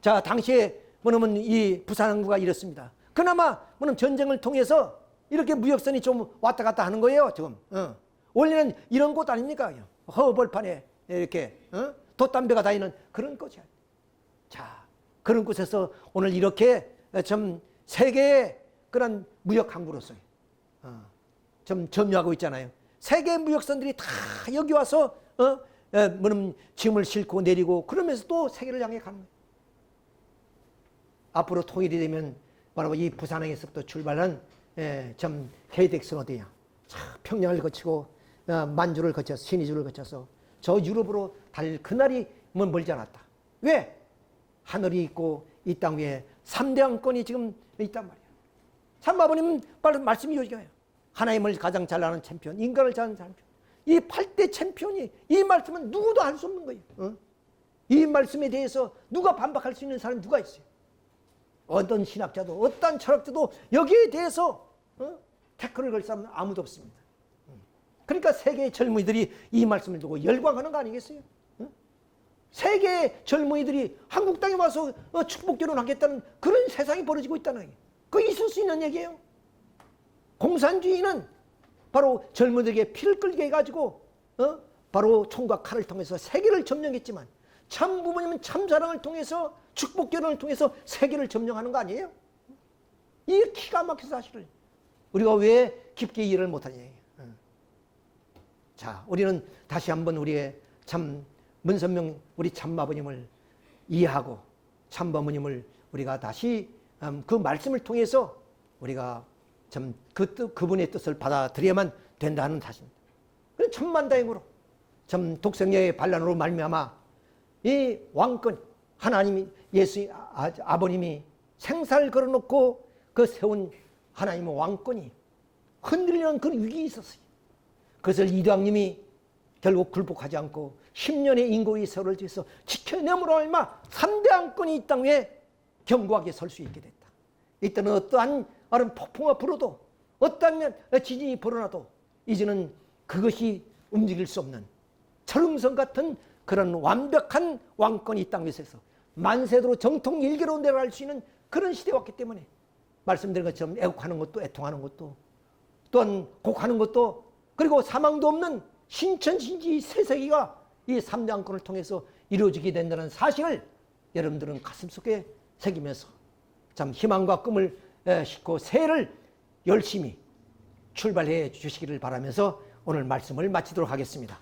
자, 당시에 뭐냐면 이 부산항구가 이렇습니다. 그나마 뭐냐면 전쟁을 통해서 이렇게 무역선이 좀 왔다 갔다 하는 거예요, 지금. 원래는 이런 곳 아닙니까? 허벌판에 이렇게 돛담배가 다니는 그런 곳이야. 자, 그런 곳에서 오늘 이렇게 좀 세계의 그런 무역 항구로서 좀 점유하고 있잖아요. 세계 무역선들이 다 여기 와서 뭐냐면 짐을 싣고 내리고 그러면서 또 세계를 향해 가는 거예요. 앞으로 통일이 되면 바로 이 부산항에서부터 출발한 좀 KTX는 어디냐? 평양을 거치고 만주를 거쳐서 신의주를 거쳐서 저 유럽으로 달 그날이 멀지 않았다. 왜? 하늘이 있고 이 땅 위에 3대 왕권이 지금 있단 말이야. 참아버님 말씀이 요지가요. 하나님을 가장 잘 아는 챔피언, 인간을 잘 아는 챔피언. 이 8대 챔피언이 이 말씀은 누구도 할 수 없는 거예요. 이 말씀에 대해서 누가 반박할 수 있는 사람이 누가 있어요? 어떤 신학자도 어떤 철학자도 여기에 대해서 태클을 걸 사람은 아무도 없습니다. 그러니까 세계의 젊은이들이 이 말씀을 두고 열광하는 거 아니겠어요? 세계의 젊은이들이 한국 땅에 와서 축복 결혼하겠다는 그런 세상이 벌어지고 있다는 거예요. 그거 있을 수 있는 얘기예요. 공산주의는 바로 젊은이들에게 피를 끓게 해가지고 바로 총과 칼을 통해서 세계를 점령했지만 참 부모님은 참 사랑을 통해서 축복 결혼을 통해서 세계를 점령하는 거 아니에요? 이 기가 막힌 사실을 우리가 왜 깊게 이해를 못하냐. 자, 우리는 다시 한번 우리의 참 문선명 우리 참아버님을 이해하고 참아버님을 우리가 다시 그 말씀을 통해서 우리가 참 그분의 뜻을 받아들여야만 된다는 사실입니다. 천만다행으로 참 독생녀의 반란으로 말미암아 이 왕권 하나님이 예수 아버님이 생사를 걸어놓고 그 세운 하나님의 왕권이 흔들리는 그런 위기가 있었어요. 그것을 이대왕님이 결국 굴복하지 않고 10년의 인고의 세월을 뒤에서 지켜내므로 얼마 3대 왕권이 이 땅 위에 견고하게 설 수 있게 됐다. 이때는 어떠한 얼음 폭풍과 불어도 어떠한 지진이 벌어나도 이제는 그것이 움직일 수 없는 철음성 같은 그런 완벽한 왕권이 이 땅 위에서 만세대로 정통 일개로 내려갈 수 있는 그런 시대에 왔기 때문에 말씀드린 것처럼 애국하는 것도 애통하는 것도 또한 곡하는 것도 그리고 사망도 없는 신천신지 새세기가 이 3대 왕권을 통해서 이루어지게 된다는 사실을 여러분들은 가슴속에 새기면서 참 희망과 꿈을 싣고 새해를 열심히 출발해 주시기를 바라면서 오늘 말씀을 마치도록 하겠습니다.